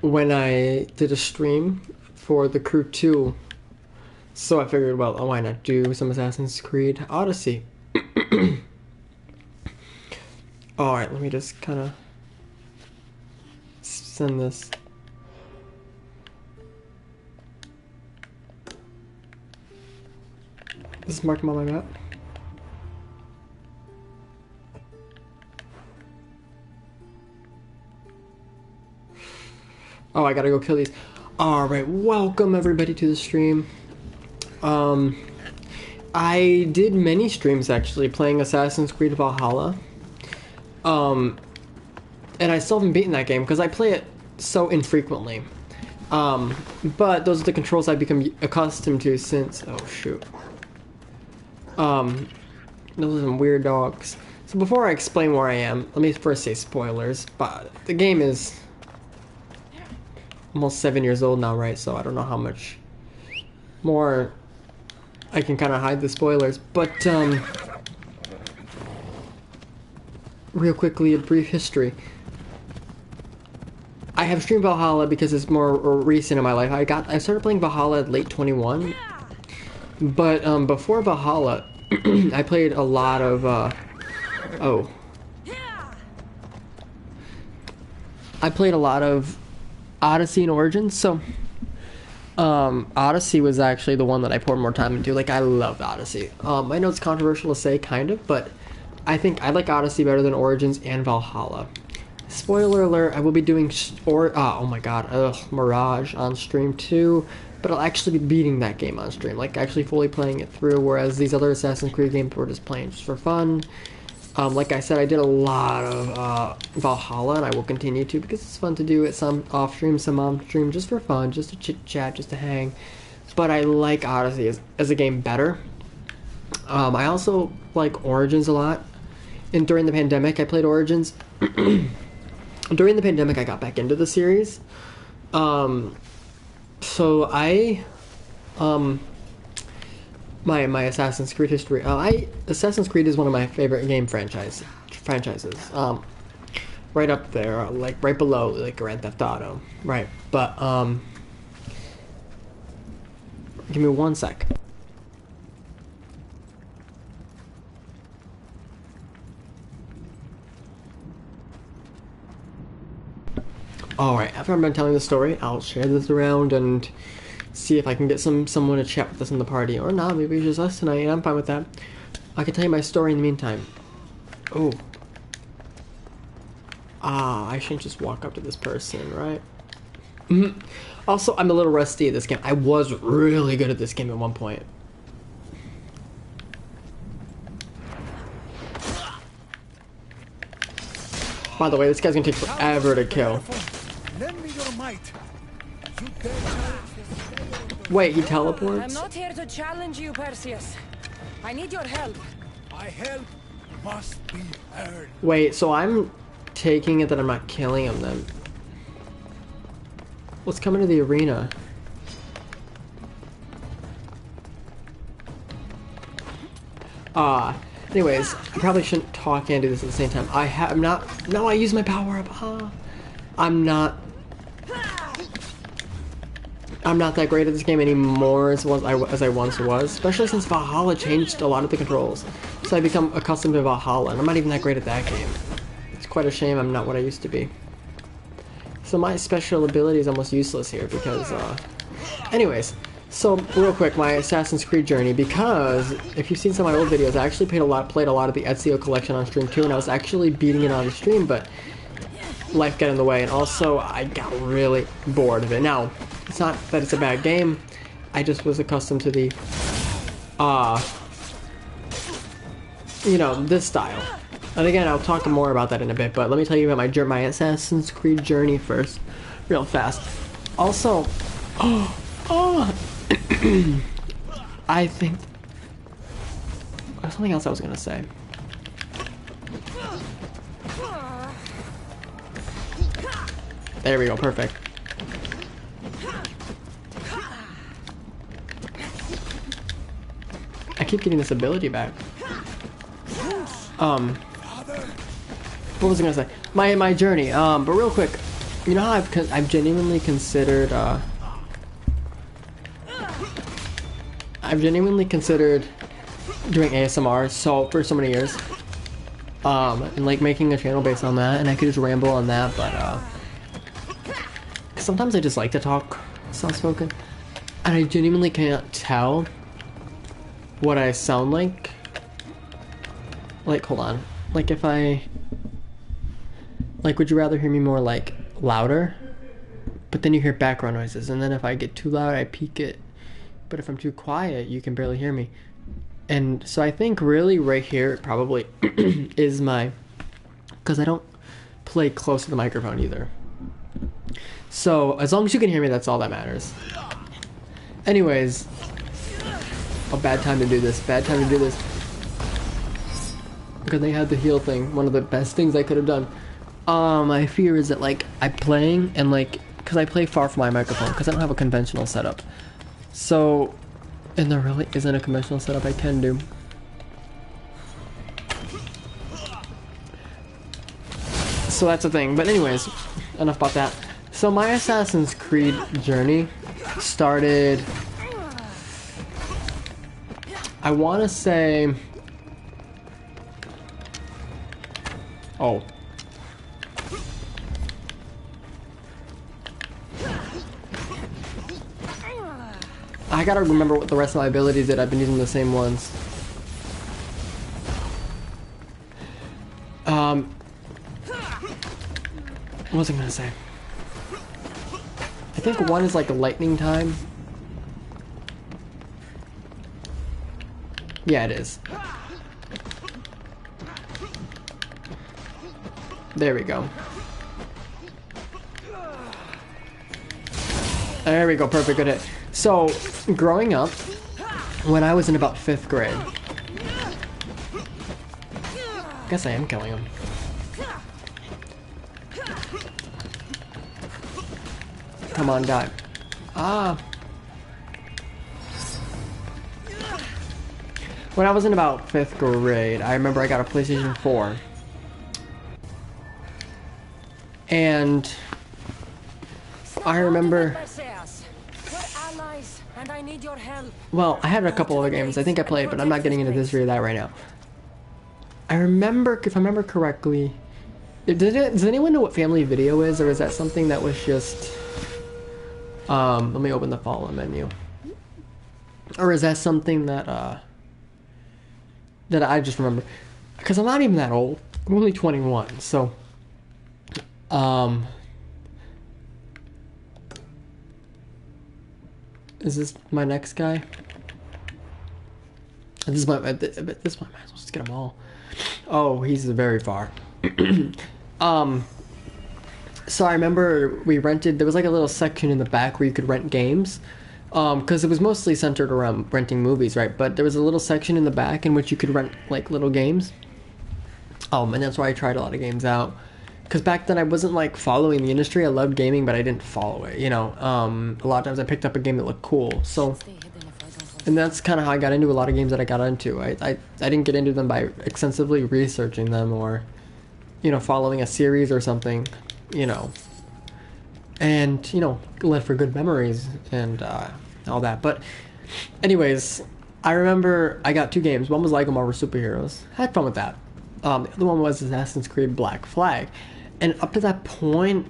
when I did a stream for the Crew 2. So I figured, well, why not do some Assassin's Creed Odyssey? Alright, let me just kind of send this. Just mark them on my map. Oh, I gotta go kill these. Alright, welcome everybody to the stream. I did many streams actually playing Assassin's Creed Valhalla. And I still haven't beaten that game because I play it so infrequently. But those are the controls I've become accustomed to since... Oh, shoot. Those are some weird dogs. So before I explain where I am, let me first say spoilers. But the game is almost 7 years old now, right? So I don't know how much more I can kind of hide the spoilers. But, real quickly, a brief history. I have streamed Valhalla because it's more recent in my life. I started playing Valhalla at late 21. But before Valhalla, I played a lot of I played a lot of Odyssey and Origins. So Odyssey was actually the one that I poured more time into. Like, I loved Odyssey. I know it's controversial to say, kind of, but I think I like Odyssey better than Origins and Valhalla. Spoiler alert, I will be doing oh my god, Mirage on stream too, but I'll actually be beating that game on stream, like actually fully playing it through, whereas these other Assassin's Creed games were just playing just for fun. Like I said, I did a lot of Valhalla, and I will continue to because it's fun to do it, some off stream, some on stream, just for fun, just to chit chat, just to hang. But I like Odyssey as a game better. I also like Origins a lot, and during the pandemic I played Origins. During the pandemic I got back into the series. So I my Assassin's Creed history. Assassin's Creed is one of my favorite game franchises. Right up there, like right below like Grand Theft Auto. Right. But give me one sec. Alright, after I'm done telling the story, I'll share this around and see if I can get someone to chat with us in the party. Or not, maybe it's just us tonight, and I'm fine with that. I can tell you my story in the meantime. Oh. I shouldn't just walk up to this person, right? Also, I'm a little rusty at this game. I was really good at this game at one point. By the way, this guy's gonna take forever to kill. Wait, he teleports? I'm not here to challenge you, Perseus. I need your help. My help must be heard. Wait, so I'm taking it that I'm not killing him then. Let's come into the arena. Anyways, I probably shouldn't talk and do this at the same time. No, I use my power up. I'm not that great at this game anymore as I once was, especially since Valhalla changed a lot of the controls. So I become accustomed to Valhalla, and I'm not even that great at that game. It's quite a shame I'm not what I used to be. So my special ability is almost useless here because, anyways. So, real quick, my Assassin's Creed journey, because if you've seen some of my old videos, I actually played a lot of the Ezio collection on stream too, and I was actually beating it on the stream, but life got in the way, and also I got really bored of it. Now, it's not that it's a bad game, I just was accustomed to the, this style. And again, I'll talk more about that in a bit, but let me tell you about my Assassin's Creed journey first, real fast. Also, I think there's something else I was gonna say. There we go, perfect. I keep getting this ability back. What was I gonna say? My journey. But real quick, You know how I've genuinely considered doing ASMR for so many years, and like making a channel based on that, and I could just ramble on that, but sometimes I just like to talk soft spoken, and I genuinely can't tell what I sound like. Like, hold on, like if I like, would you rather hear me more like louder, but then you hear background noises, and then if I get too loud I peak it, but if I'm too quiet you can barely hear me. And so I think really right here probably is my, because I don't play close to the microphone either, so as long as you can hear me, that's all that matters. Anyways, a bad time to do this, because they had the heal thing, one of the best things I could have done. My fear is that, like, I'm playing, and, like, because I play far from my microphone, because I don't have a conventional setup. So, and there really isn't a conventional setup I can do. So that's the thing. But anyways, enough about that. So my Assassin's Creed journey started, I want to say, oh, I gotta remember what the rest of my abilities did. I've been using the same ones. What was I gonna say? I think one is like a lightning time. Yeah, it is. There we go. There we go, perfect, good hit. So, growing up, when I was in about 5th grade, I guess I am killing him. Come on, die. Ah. When I was in about 5th grade, I remember I got a PlayStation 4. And I remember, well, I had a couple other games I think I played, but I'm not getting into this or that right now. I remember, if I remember correctly, does anyone know what Family Video is, or is that something that was just, let me open the follow menu. Or is that something that, that I just remember? Because I'm not even that old. I'm only 21, so, is this my next guy? This one, I might as well just get them all. Oh, he's very far. So I remember we rented, there was like a little section in the back where you could rent games. Because it was mostly centered around renting movies, right? But there was a little section in the back in which you could rent like little games. And that's why I tried a lot of games out. Because back then I wasn't like following the industry. I loved gaming, but I didn't follow it, you know. A lot of times I picked up a game that looked cool. So, and that's kind of how I got into a lot of games that I got into. I didn't get into them by extensively researching them or, you know, following a series or something, you know. And, you know, led for good memories and all that. But anyways, I remember I got 2 games. One was Lego Marvel Superheroes. I had fun with that. The other one was Assassin's Creed Black Flag. And up to that point,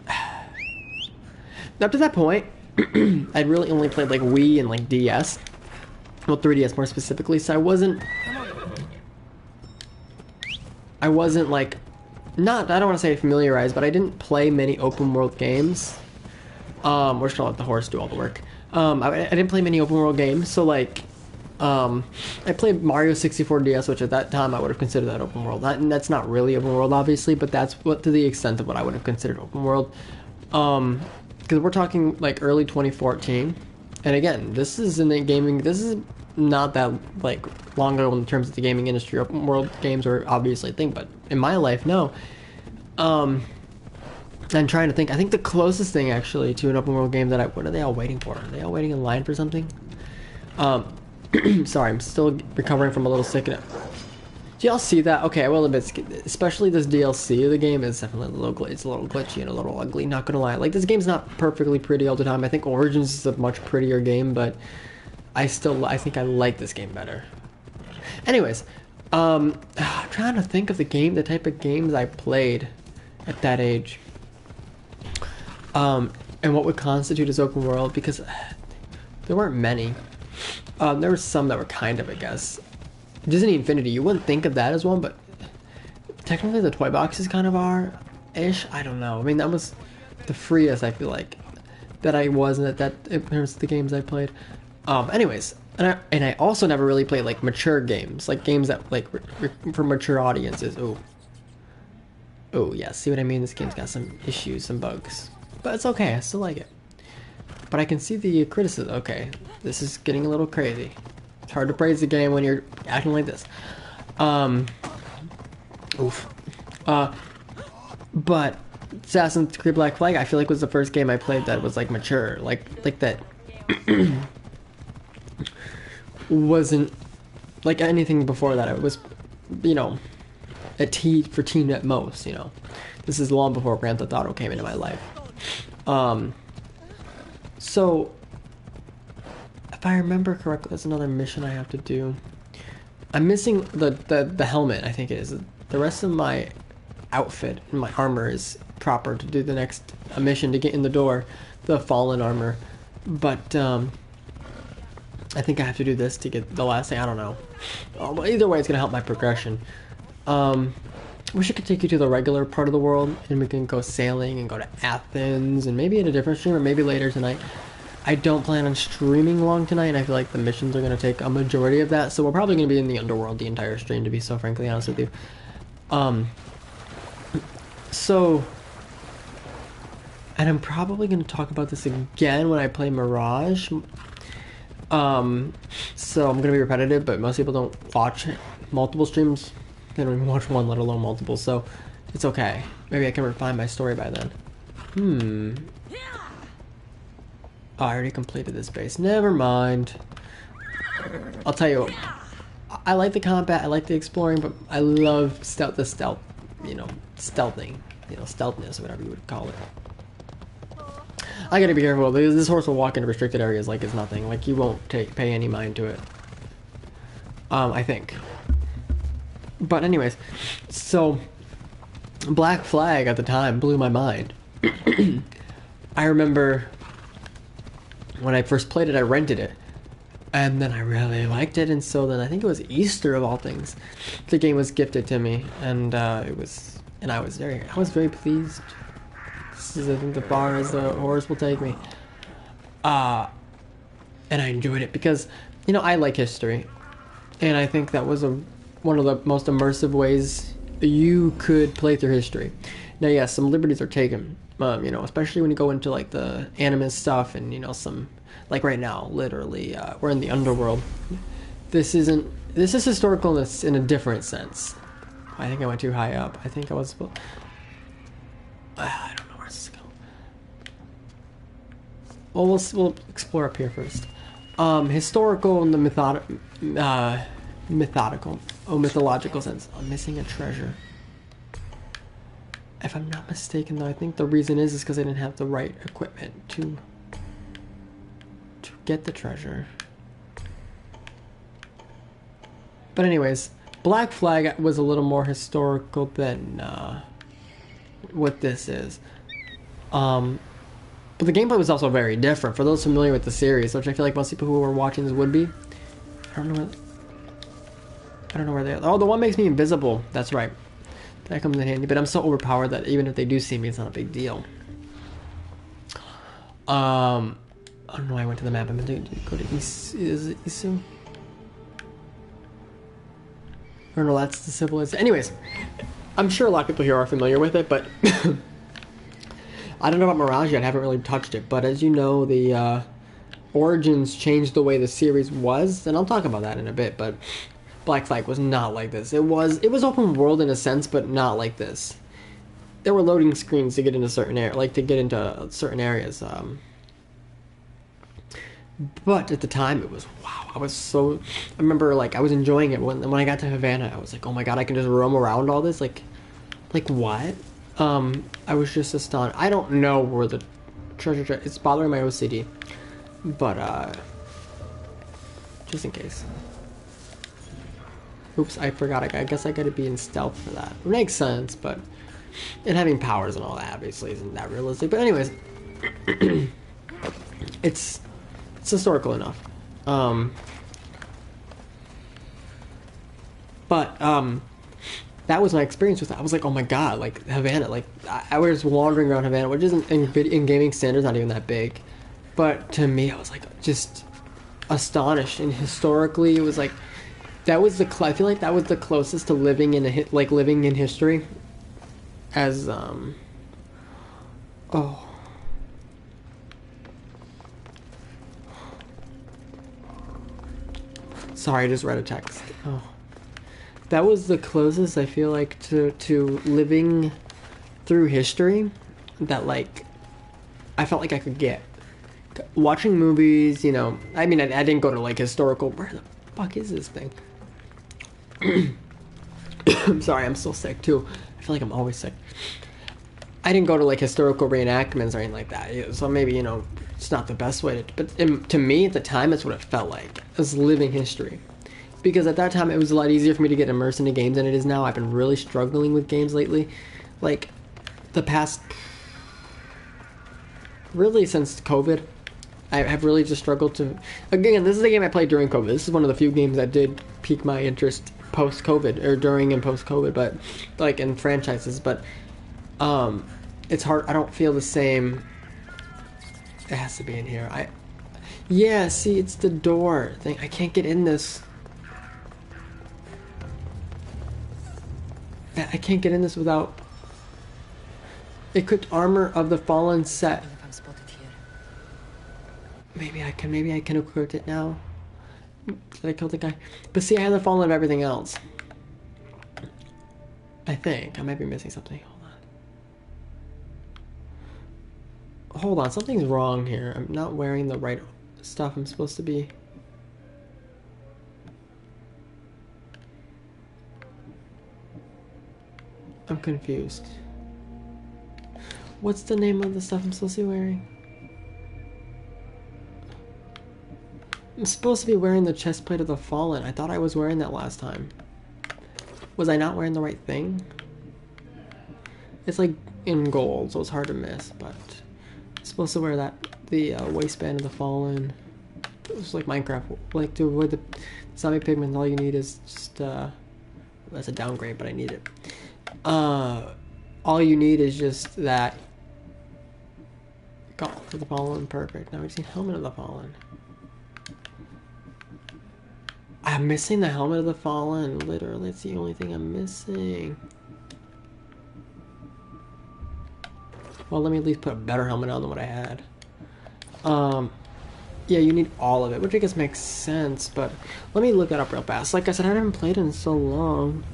I'd really only played like Wii and like DS. Well, 3DS more specifically. So I wasn't like, I don't want to say familiarized, but I didn't play many open world games. We're just gonna let the horse do all the work. I didn't play many open world games, so like, I played Mario 64 DS, which at that time I would have considered that open world. And that's not really open world, obviously, but that's what, to the extent of what I would have considered open world. Because we're talking like early 2014, and again, this is in the gaming. This is not that like long ago in terms of the gaming industry. Open world games are obviously a thing, but in my life, no. I'm trying to think. I think the closest thing actually to an open world game that what are they all waiting for? Are they all waiting in line for something? Sorry, I'm still recovering from a little sickness. Do y'all see that? Okay, I will admit, especially this DLC of the game is definitely it's a little glitchy and a little ugly, not gonna lie. Like, this game's not perfectly pretty all the time. I think Origins is a much prettier game, but I think I like this game better. Anyways, I'm trying to think of the type of games I played at that age. And what would constitute as open world, because there weren't many. There were some that were kind of, I guess. Disney Infinity, you wouldn't think of that as one, but technically the toy boxes kind of are-ish. I don't know. I mean, that was the freest, I feel like, that I was in terms of the games I played. Anyways, and I also never really played, like, mature games. Like, games that, like, for mature audiences. Oh, yeah, see what I mean? This game's got some issues, some bugs. But it's okay, I still like it. But I can see the criticism. Okay, this is getting a little crazy. It's hard to praise the game when you're acting like this. But Assassin's Creed Black Flag, I feel like was the first game I played that was like mature, like that wasn't like anything before that. It was, you know, for teen at most. You know, this is long before Grand Theft Auto came into my life. So if I remember correctly, that's another mission I have to do. I'm missing the helmet, I think it is. The rest of my outfit and my armor is proper to do the next mission to get in the door, the fallen armor. But I think I have to do this to get the last thing. I don't know. Well, either way, it's gonna help my progression. Wish I could take you to the regular part of the world and we can go sailing and go to Athens and maybe in a different stream or maybe later tonight. I don't plan on streaming long tonight, and I feel like the missions are going to take a majority of that, so we're probably going to be in the underworld the entire stream, to be so frankly honest with you. And I'm probably going to talk about this again when I play Mirage. So I'm going to be repetitive, but most people don't watch multiple streams. They don't even watch one, let alone multiple, so it's okay. Maybe I can refine my story by then. Oh, I already completed this base. Never mind. I'll tell you, I like the combat, I like the exploring, but I love stealthing, stealthness, or whatever you would call it. I gotta be careful. This horse will walk into restricted areas like it's nothing. Like, you won't pay any mind to it. I think. But anyways, so Black Flag at the time blew my mind. I remember when I first played it, I rented it, and then I really liked it, and so then I think it was Easter of all things, the game was gifted to me, and I was very pleased. This is, I think, the far as the horse will take me. And I enjoyed it because, you know, I like history, and I think that was one of the most immersive ways you could play through history. Now, yes, some liberties are taken. You know, especially when you go into like the animus stuff and, you know, some, like right now, literally, we're in the underworld. This is historical in a different sense. I think I went too high up. I think I was, I don't know where this is going. Well, we'll explore up here first. Historical in the mythological sense. I'm missing a treasure. If I'm not mistaken, though, I think the reason is because I didn't have the right equipment to get the treasure. But anyways, Black Flag was a little more historical than what this is. But the gameplay was also very different. For those familiar with the series, which I feel like most people who are watching this would be. I don't know where they are. Oh, the one makes me invisible. That's right. That comes in handy, but I'm so overpowered that even if they do see me, it's not a big deal. I don't know why I went to the map. I'm going to go to is it Isu? Or no, that's the civilization. Anyways, I'm sure a lot of people here are familiar with it, but I don't know about Mirage yet. I haven't really touched it, but as you know, the Origins changed the way the series was, and I'll talk about that in a bit, but Black Flag was not like this. It was open world in a sense, but not like this. There were loading screens to get into certain areas. But at the time, it was wow. I was so. I remember like I was enjoying it when I got to Havana. I was like, oh my god, I can just roam around all this. Like what? I was just astonished. I don't know where the treasure. It's bothering my OCD, but just in case. Oops, I forgot. I guess I got to be in stealth for that. It makes sense, but and having powers and all that obviously isn't that realistic. But anyways, it's historical enough. But that was my experience with it. I was like, oh my god, like Havana, like I was wandering around Havana, which isn't in gaming standards not even that big, but to me, I was like just astonished. And historically, it was like that was I feel like that was the closest to living in living in history, as oh. Sorry, I just read a text. Oh. That was the closest I feel like to living through history that like I felt like I could get. Watching movies, you know, I mean I didn't go to like historical, where the fuck is this thing? I'm sorry, I'm still sick too. I feel like I'm always sick. I didn't go to like historical reenactments or anything like that, so maybe, you know, it's not the best way to, but to me at the time that's what it felt like. It was living history. Because at that time it was a lot easier for me to get immersed into games than it is now. I've been really struggling with games lately. Like, the past... really since COVID, I have really just struggled to... Again, this is a game I played during COVID. This is one of the few games that did pique my interest post-COVID, or during and post-COVID, but, like, in franchises. But, it's hard. I don't feel the same... It has to be in here. Yeah, see, it's the door thing. I can't get in this... I can't get in this without... Equipped armor of the fallen set. Maybe I can equip it now. Did I kill the guy? But see, I have the fallen of everything else. I think. I might be missing something. Hold on, something's wrong here. I'm not wearing the right stuff I'm supposed to be. I'm confused. What's the name of the stuff I'm supposed to be wearing? I'm supposed to be wearing the chest plate of the Fallen. I thought I was wearing that last time. Was I not wearing the right thing? It's like in gold, so it's hard to miss, but I'm supposed to wear that, the waistband of the Fallen. It's like Minecraft. Like, to avoid the zombie pigment, all you need is just, that's a downgrade, but I need it. All you need is just that. Gauntlet for the Fallen, perfect. Now we see Helmet of the Fallen. I'm missing the Helmet of the Fallen. Literally, it's the only thing I'm missing. Well, let me at least put a better helmet on than what I had. Yeah, you need all of it, which I guess makes sense, but let me look that up real fast. Like I said, I haven't played in so long.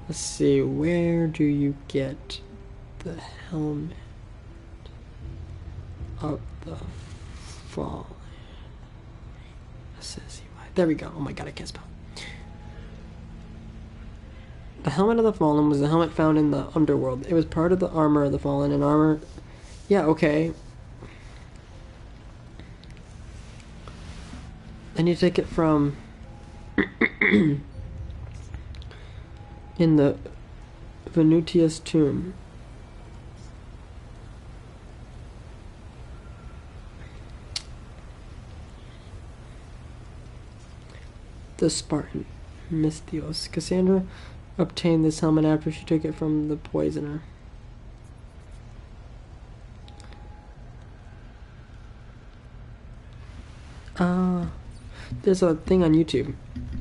Let's see, where do you get the helmet of the Fallen? There we go. Oh my god, I can't spell. The Helmet of the Fallen was the helmet found in the underworld. It was part of the armor of the Fallen, and armor... Yeah, okay. I need to take it from... in the Venutius tomb. The Spartan, Misthios. Cassandra obtained this helmet after she took it from the poisoner. There's a thing on YouTube.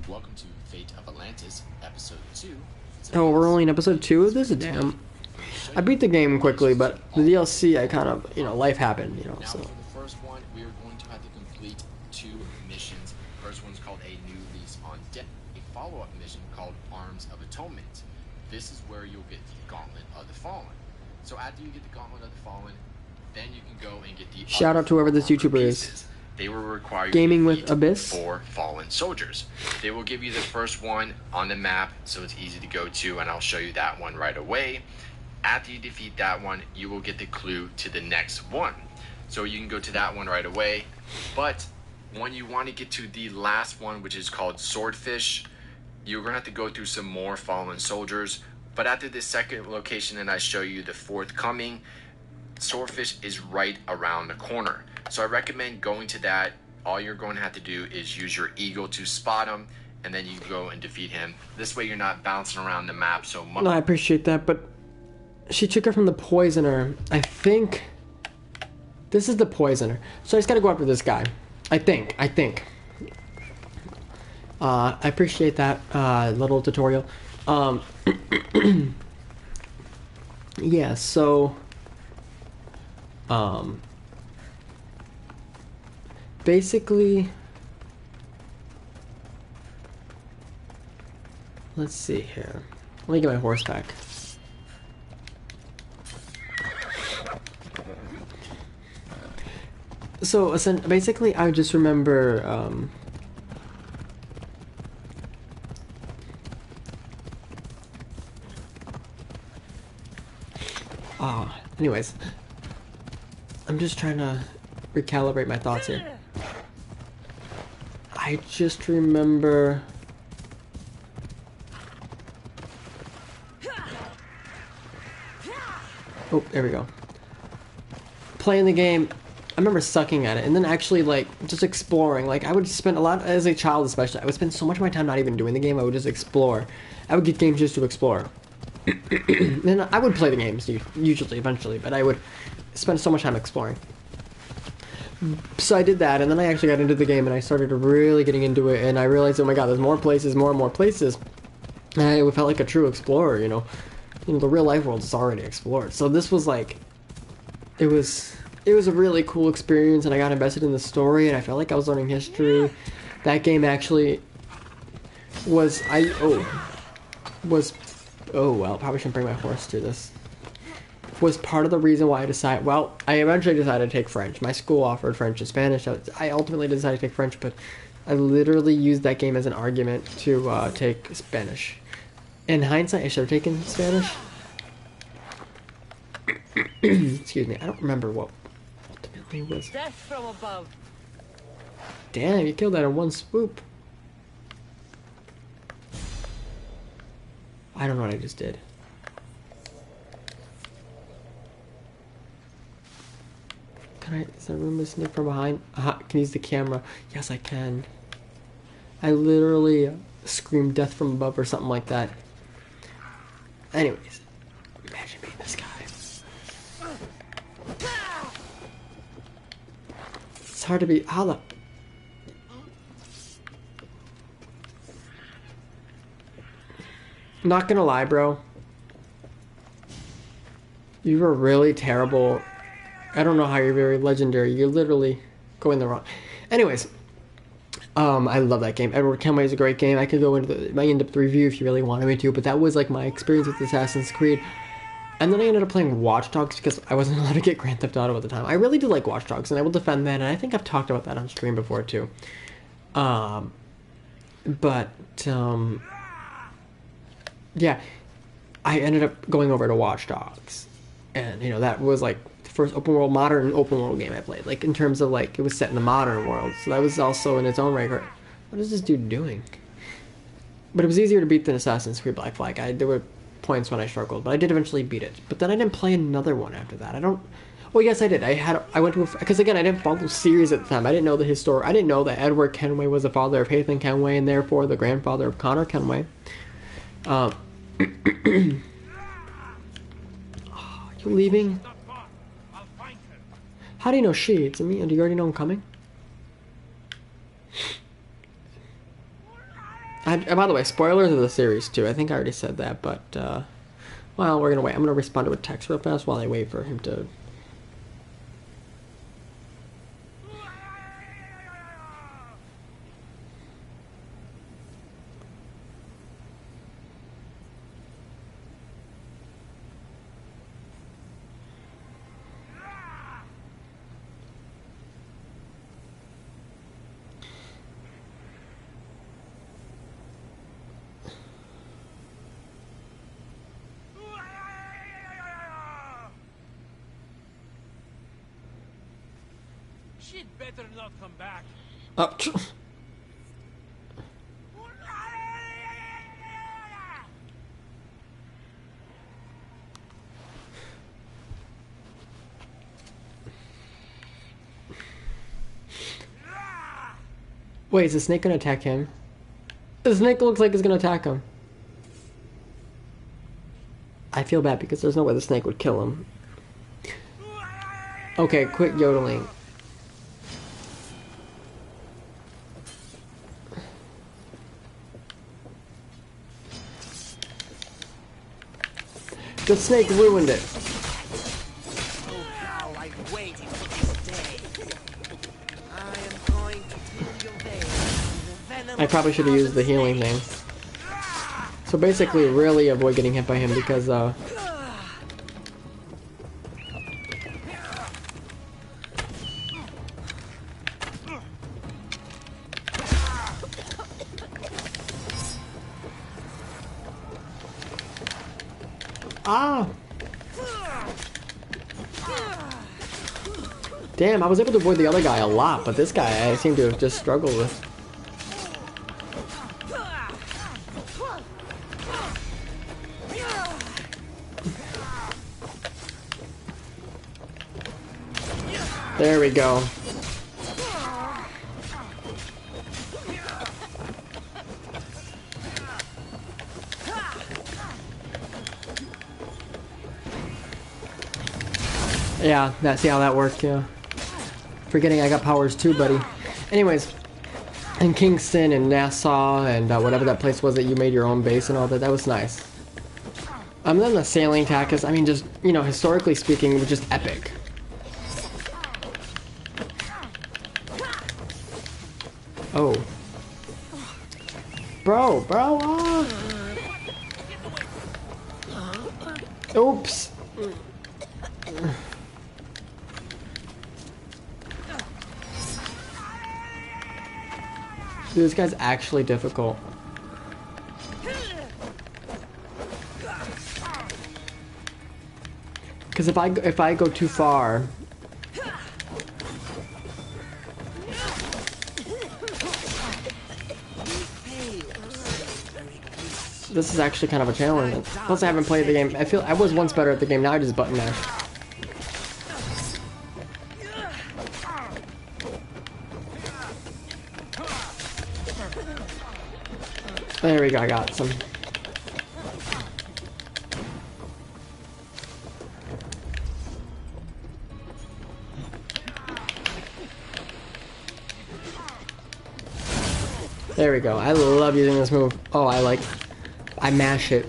Welcome to Fate of Atlantis, Episode 2. Oh, we're only in Episode 2 of this? Damn. I beat the game quickly, but the DLC, I kind of, you know, life happened, you know, now, so. for the first one, we are going to have to complete 2 missions. The first one's called A New Lease on Death, a follow-up mission called Arms of Atonement. This is where you'll get the Gauntlet of the Fallen. So after you get the Gauntlet of the Fallen, then you can go and get the Shout out to whoever this YouTuber is. They will require you Gaming to with defeat Abyss? 4 fallen soldiers. They will give you the first one on the map, so it's easy to go to, and I'll show you that one right away. After you defeat that one, you will get the clue to the next one. So you can go to that one right away. But when you want to get to the last one, which is called Swordfish, you're going to have to go through some more fallen soldiers. But after this second location and I show you the fourth coming, Swordfish is right around the corner. So I recommend going to that. All you're going to have to do is use your eagle to spot him, and then you go and defeat him. This way you're not bouncing around the map so much. No, I appreciate that, but she took her from the poisoner. I think this is the poisoner. So I just gotta go after this guy. I think. I appreciate that little tutorial. Yeah, so basically, let's see here. Let me get my horse back. So basically, I just remember anyways, I'm just trying to recalibrate my thoughts here. I just remember oh, there we go. Playing the game, I remember sucking at it, and then actually, like, just exploring. Like, I would spend a lot, as a child especially, I would spend so much of my time not even doing the game, I would just explore. I would get games just to explore. And I would play the games, usually, eventually, but I would spend so much time exploring. So I did that, and then I actually got into the game, and I started really getting into it, and I realized, oh my god, there's more places, more and more places. And I felt like a true explorer, you know. You know, the real life world is already explored. So this was like, it was a really cool experience, and I got invested in the story, and I felt like I was learning history. That game actually was, oh well, probably shouldn't bring my horse to this. Was part of the reason why I eventually decided to take French. My school offered French and Spanish. I ultimately decided to take French, but I literally used that game as an argument to take Spanish. In hindsight, I should have taken Spanish. Excuse me, I don't remember what ultimately was. Death from above. Damn, you killed that in one swoop. I don't know what I just did. Is there room to sneak from behind? Can I use the camera? Yes, I can. I literally screamed death from above or something like that. Anyways, imagine being this guy. It's hard to be. How the? Not gonna lie, bro. You were really terrible. I don't know how you're very legendary. You're literally going the wrong. Anyways, I love that game. Edward Kenway is a great game. I could go into my in-depth review if you really wanted me to, but that was like my experience with Assassin's Creed. And then I ended up playing Watch Dogs because I wasn't allowed to get Grand Theft Auto at the time. I really do like Watch Dogs, and I will defend that. And I think I've talked about that on stream before too. Yeah, I ended up going over to Watch Dogs, and you know that was like the first modern open world game I played. Like in terms of like it was set in the modern world, so that was also in its own right. What is this dude doing? But it was easier to beat than Assassin's Creed Black Flag. There were points when I struggled, but I did eventually beat it. But then I didn't play another one after that. Well, yes, I did. I went to because again I didn't follow the series at the time. I didn't know the history. I didn't know that Edward Kenway was the father of Haytham Kenway and therefore the grandfather of Connor Kenway. Oh, you leaving? How do you know she? It's me. And do you already know I'm coming? By the way, spoilers of the series too. I think I already said that, but well, we're gonna wait. I'm gonna respond to a text real fast while I wait for him to. She'd better not come back. Oh. Wait, is the snake gonna attack him? The snake looks like it's gonna attack him. I feel bad because there's no way the snake would kill him. Okay, quit yodeling. The snake ruined it. Oh, how I've waited for this day. I am going to heal your veins. I probably should have used the healing thing. So basically, really avoid getting hit by him because, Ah! Damn, I was able to avoid the other guy a lot, but this guy I seem to have just struggled with. There we go. Yeah, see how that worked, yeah. Forgetting I got powers too, buddy. Anyways, in Kingston and Nassau and whatever that place was that you made your own base and all that, that was nice. Then the sailing tactics, I mean, just, you know, historically speaking, it was just epic. Oh. Bro, Oops. Dude, this guy's actually difficult. Because if I go too far, this is actually kind of a challenge. Plus, I haven't played the game. I was once better at the game. Now I just button mash. There we go, I got some. There we go. I love using this move. Oh, I mash it.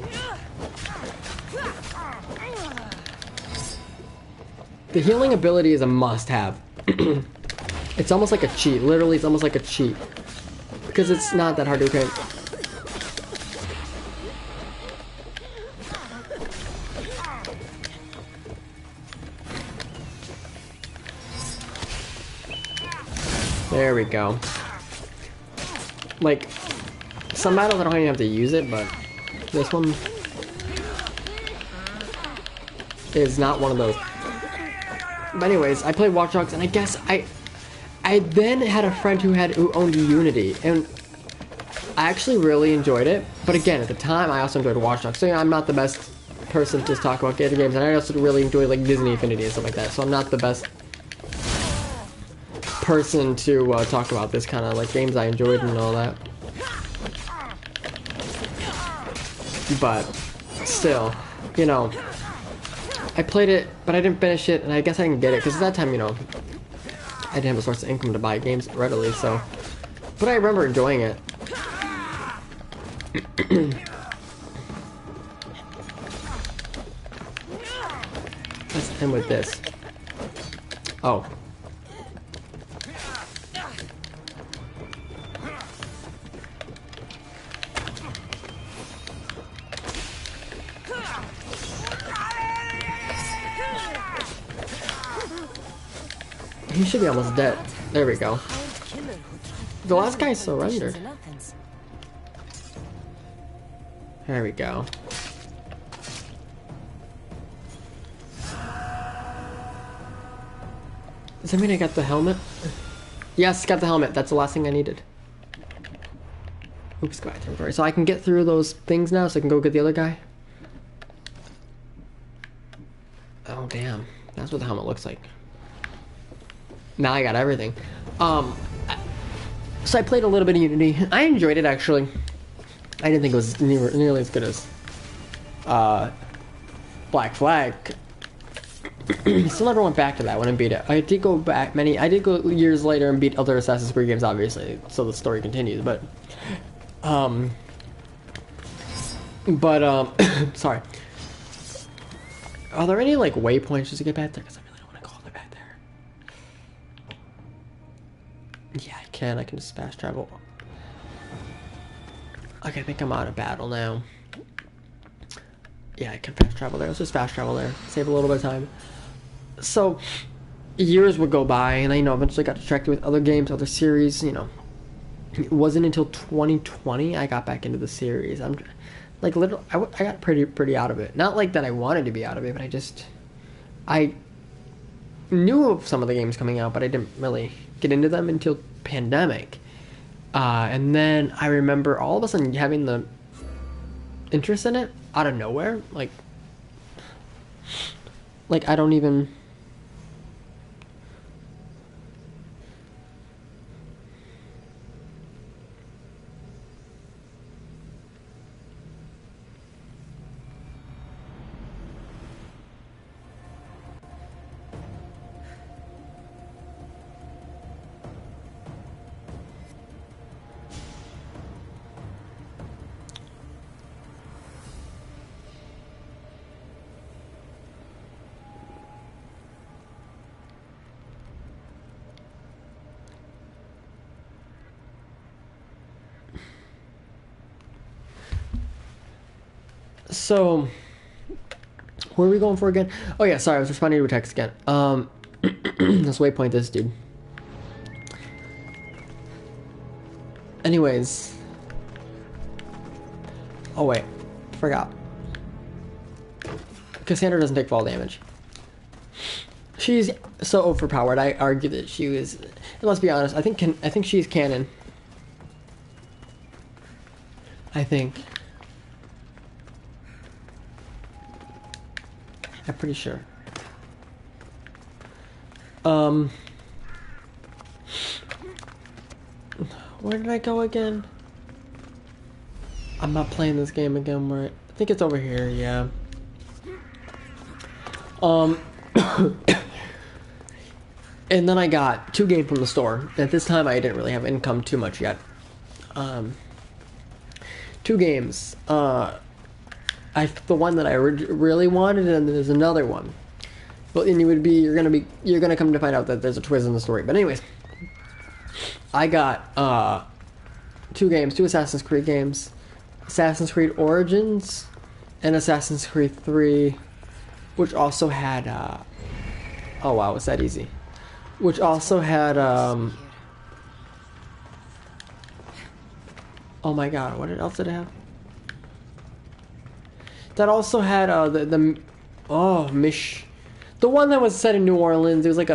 The healing ability is a must-have. It's almost like a cheat. Literally, it's almost like a cheat. Because it's not that hard to obtain. There we go. Like, some battles I don't even have to use it, but this one is not one of those. But anyways, I played Watch Dogs, and I guess I then had a friend who owned Unity, and I actually really enjoyed it. But again, at the time, I also enjoyed Watch Dogs. So yeah, I'm not the best person to talk about getting games, and I also really enjoy like Disney Infinity and stuff like that. So I'm not the best person to talk about this kind of like games I enjoyed and all that. But still, you know, I played it, but I didn't finish it, and I guess I didn't get it because at that time, you know, I didn't have a source of income to buy games readily. So, but I remember enjoying it. Let's end with this. Oh. He should be almost dead. There we go. The last guy surrendered. There we go. Does that mean I got the helmet? Yes, got the helmet. That's the last thing I needed. Oops, quiet territory. So I can get through those things now, so I can go get the other guy. Oh damn, that's what the helmet looks like. Now I got everything. So I played a little bit of Unity. I enjoyed it actually. I didn't think it was nearly as good as Black Flag. Still never went back to that one and beat it. I did go back I did go years later and beat other Assassin's Creed games, obviously, so the story continues. But sorry. Are there any like waypoints just to get back there? Because I really don't want to go all the way back there. Yeah, I can. I can just fast travel. Okay, I think I'm out of battle now. Yeah, I can fast travel there. Let's just fast travel there. Save a little bit of time. So, years would go by, and I, eventually got distracted with other games, other series, It wasn't until 2020 I got back into the series. I'm, like, literally, I got pretty out of it. Not like that I wanted to be out of it, but I knew of some of the games coming out, but I didn't really get into them until pandemic. And then I remember all of a sudden having the interest in it out of nowhere. Like I don't even... So, where are we going for again? Oh yeah, sorry, I was responding to a text again. Let's waypoint this dude. Anyways. Oh wait, forgot. Cassandra doesn't take fall damage. She's so overpowered. I argue that she was. And let's be honest. I think she's canon. I think. I'm pretty sure. Where did I go again? I'm not playing this game again, right? I think it's over here, yeah. And then I got 2 games from the store. At this time, I didn't really have income too much yet. 2 games. The one that I really wanted, and there's another one. Well, and you're gonna come to find out that there's a twist in the story. But anyways, I got 2 games, 2 Assassin's Creed games, Assassin's Creed Origins, and Assassin's Creed 3, which also had oh wow, it's that easy. Which also had oh my god, what else did it have? That also had the one that was set in New Orleans. It was like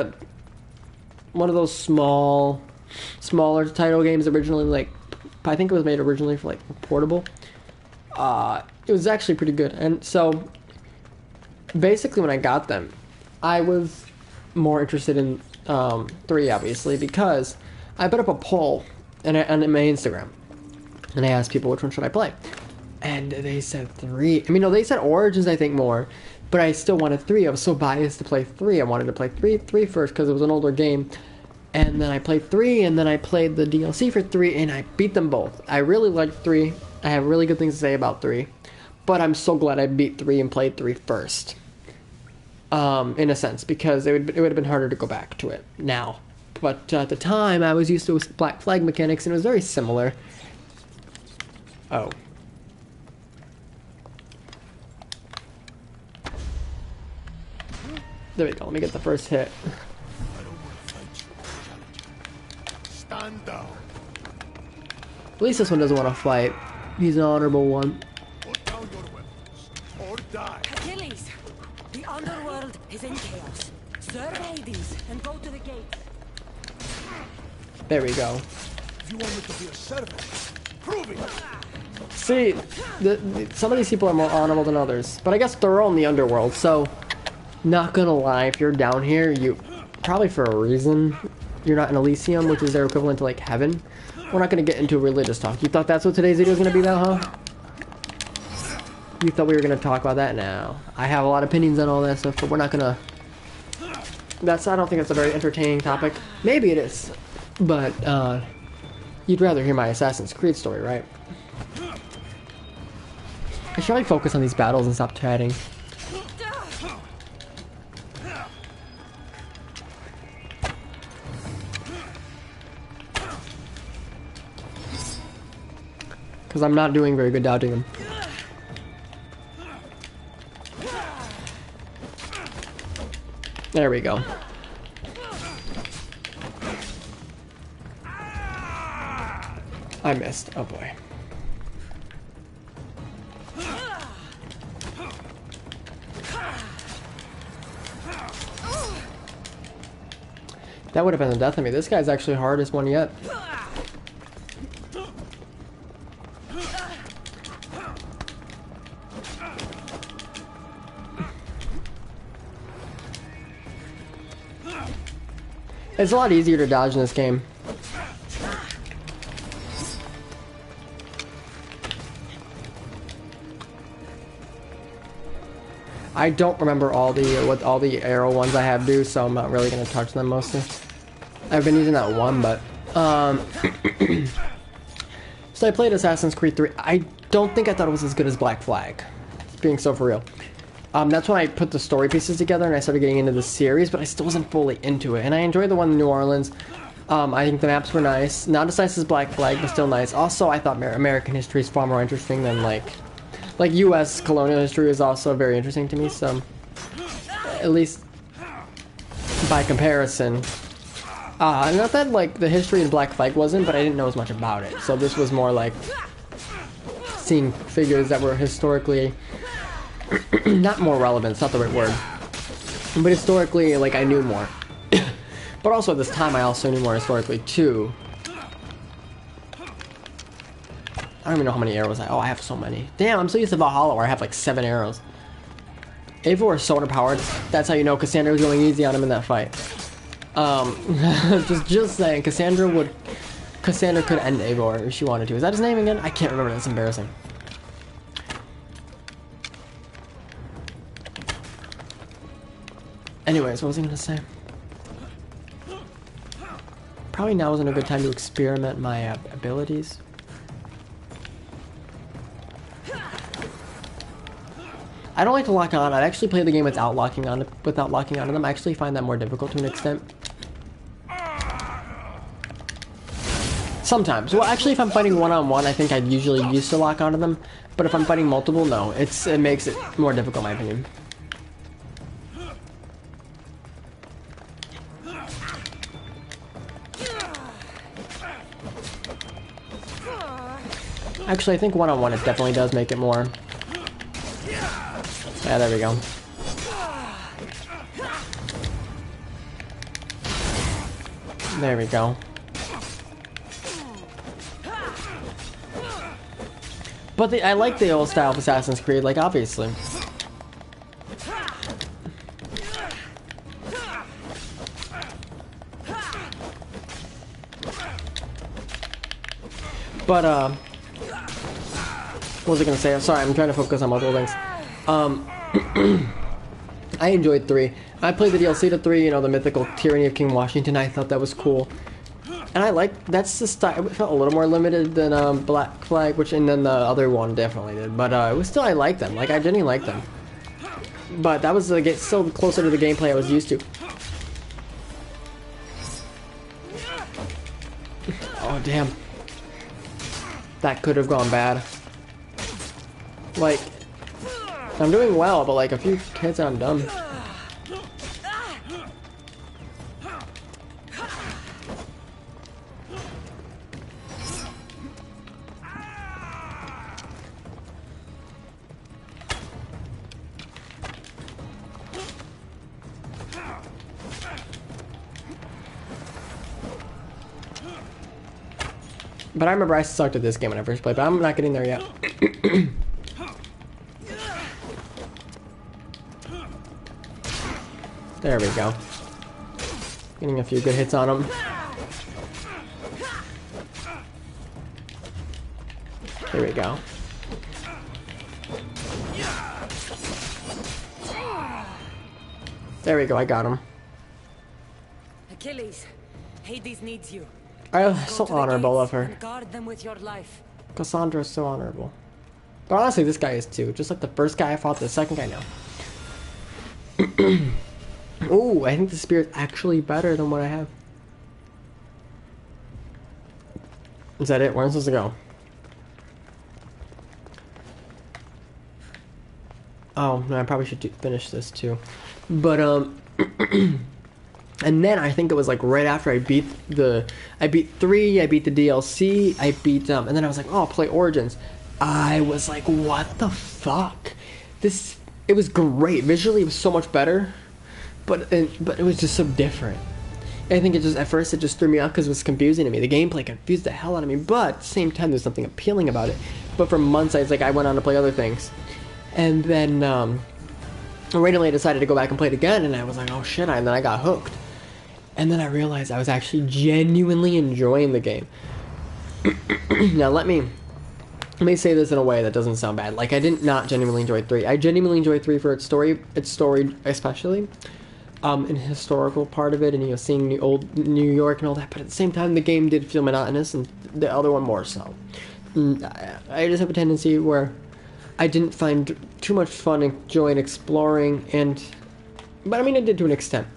one of those smaller title games originally. Like, I think it was made originally for like portable. It was actually pretty good. And so basically, when I got them, I was more interested in 3, obviously, because I put up a poll on my Instagram, and I asked people which one should I play. And they said 3. I mean, no, they said Origins, I think, more. But I still wanted 3. I was so biased to play 3. I wanted to play 3 first because it was an older game. And then I played 3, and then I played the DLC for 3, and I beat them both. I really liked 3. I have really good things to say about 3. But I'm so glad I beat 3 and played 3 first. In a sense, because it would have been harder to go back to it now. But at the time, I was used to Black Flag mechanics, and it was very similar. Oh. There we go, let me get the first hit. I don't want to fight you, challenger. Stand down. At least this one doesn't want to fight. He's an honorable one. Put down your weapons or die. Achilles! The underworld is in chaos. Survey these and go to the gate. There we go. If you want me to be a servant, prove it! See, some of these people are more honorable than others, but I guess they're all in the underworld, so not gonna lie, if you're down here, you probably for a reason. You're not in Elysium, which is their equivalent to like heaven. We're not gonna get into religious talk. You thought that's what today's video is gonna be about, huh? You thought we were gonna talk about that? Now I have a lot of opinions on all that stuff, but we're not gonna. I don't think that's a very entertaining topic. Maybe it is, but you'd rather hear my Assassin's Creed story, right? I should probably focus on these battles and stop chatting. Because I'm not doing very good dodging them. There we go. I missed. Oh boy. That would have been the death of me. This guy's actually hardest one yet. It's a lot easier to dodge in this game. I don't remember what all the arrow ones I have do, so I'm not really gonna touch them mostly. I've been using that one, but so I played Assassin's Creed 3. I don't think I thought it was as good as Black Flag, being so for real. That's when I put the story pieces together and I started getting into the series, but I still wasn't fully into it. And I enjoyed the one in New Orleans. I think the maps were nice. Not as nice as Black Flag, but still nice. Also, I thought American history is far more interesting than like U.S. colonial history is also very interesting to me. So, at least by comparison, not that like the history in Black Flag wasn't, but I didn't know as much about it. So this was more like seeing figures that were historically. Not more relevant, it's not the right word. But historically, like, I knew more. But also at this time, I also knew more historically, too. I don't even know how many arrows I have so many. Damn, I'm so used to Valhalla where I have, like, 7 arrows. Eivor is so underpowered. That's how you know Cassandra was going easy on him in that fight. Just saying, Cassandra could end Eivor if she wanted to. Is that his name again? I can't remember, that's embarrassing. Anyways, what was I gonna say? Probably now isn't a good time to experiment my abilities. I don't like to lock on. I'd actually play the game without locking on to them. I actually find that more difficult to an extent. Sometimes. Well, actually, if I'm fighting one-on-one, I think I'd usually used to lock onto them. But if I'm fighting multiple, no. It makes it more difficult, in my opinion. Actually, I think one-on-one it definitely does make it more. Yeah, there we go. There we go. But I like the old style of Assassin's Creed, like, obviously. But, what was I gonna say? I'm sorry, I'm trying to focus on multiple things. I enjoyed 3. I played the DLC to 3, you know, the mythical tyranny of King Washington. I thought that was cool. And I like, that's the style. It felt a little more limited than Black Flag, and then the other one definitely did. But it was still, I liked them. Like, I genuinely liked them. But that was still closer to the gameplay I was used to. Oh, damn. That could have gone bad. Like, I'm doing well, but like a few hits and I'm done. But I remember I sucked at this game when I first played, but I'm not getting there yet. There we go. Getting a few good hits on him. Here we go. There we go, I got him. Achilles, Hades needs you. So Go to the honorable gates of her. and guard them with your life. Cassandra's so honorable. But honestly, this guy is too. Just like the first guy I fought, the second guy, no. Ooh, I think the spear is actually better than what I have. Is that it? Where am I supposed to go? Oh, no, I probably should finish this too. But, and then I think it was like right after I beat 3, I beat the DLC, and then I was like, oh, I'll play Origins. I was like, what the fuck? It was great. Visually, it was so much better, but it was just so different. I think at first it just threw me off because it was confusing to me. The gameplay confused the hell out of me, but at the same time, there's something appealing about it. But for months, I went on to play other things. And then, randomly I decided to go back and play it again, and I was like, oh shit, and then I got hooked. And then I realized I was actually genuinely enjoying the game. Now let me say this in a way that doesn't sound bad. Like, I did not genuinely enjoy 3. I genuinely enjoyed 3 for its story especially. In the historical part of it, and seeing the old New York and all that, but at the same time the game did feel monotonous, and the other one more so. I just have a tendency where I didn't find too much fun enjoying exploring, but I mean, I did to an extent.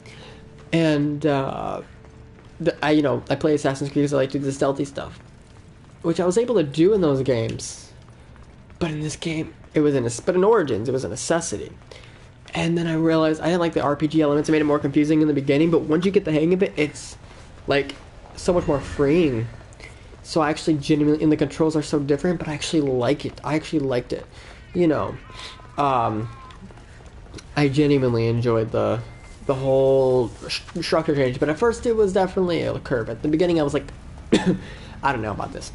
And I play Assassin's Creed because I like to do the stealthy stuff, which I was able to do in those games. But in this game, but in Origins, it was a necessity. And then I realized I didn't like the RPG elements. It made it more confusing in the beginning, but once you get the hang of it, it's like so much more freeing. So I actually genuinely, and the controls are so different, but I actually like it. I actually liked it. I genuinely enjoyed the whole structure change, but at first it was definitely a curve. At the beginning I was like, I don't know about this.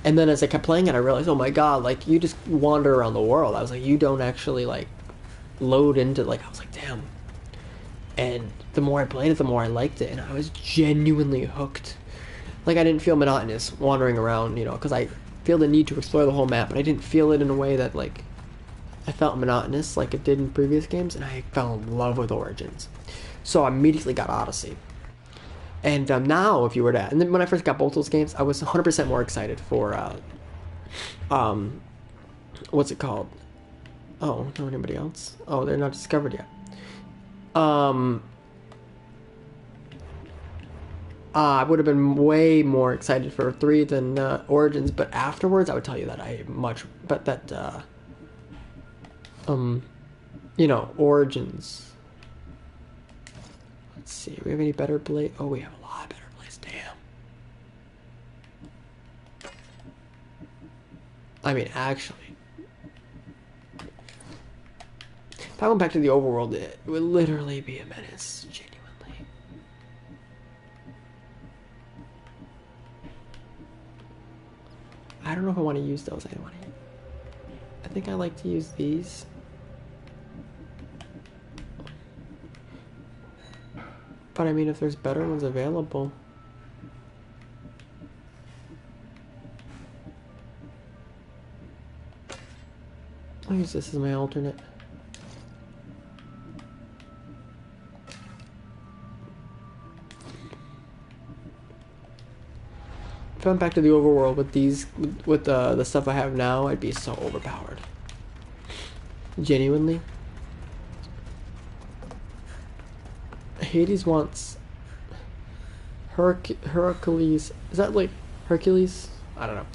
And then as I kept playing it, I realized, oh my god, like, you just wander around the world. I was like, you don't actually, like, load into, like, I was like, damn. And the more I played it, the more I liked it, and I was genuinely hooked. Like, I didn't feel monotonous wandering around, because I feel the need to explore the whole map, but I didn't feel it in a way that, like, I felt monotonous like it did in previous games, and I fell in love with Origins. So I immediately got Odyssey. And now, if you were to... And then when I first got both those games, I was 100% more excited for... what's it called? Oh, no, anybody else? Oh, they're not discovered yet. I would have been way more excited for 3 than Origins, but afterwards, I would tell you that Origins. Let's see, do we have any better blade? Oh, we have a lot better blades, damn. I mean, actually, if I went back to the overworld, it would literally be a menace, genuinely. I don't know if I want to use those. I think I like to use these. But I mean, if there's better ones available. I'll use this as my alternate. If I went back to the overworld with these, with the stuff I have now, I'd be so overpowered. Genuinely. Hades wants Hercules. Is that like Hercules? I don't know.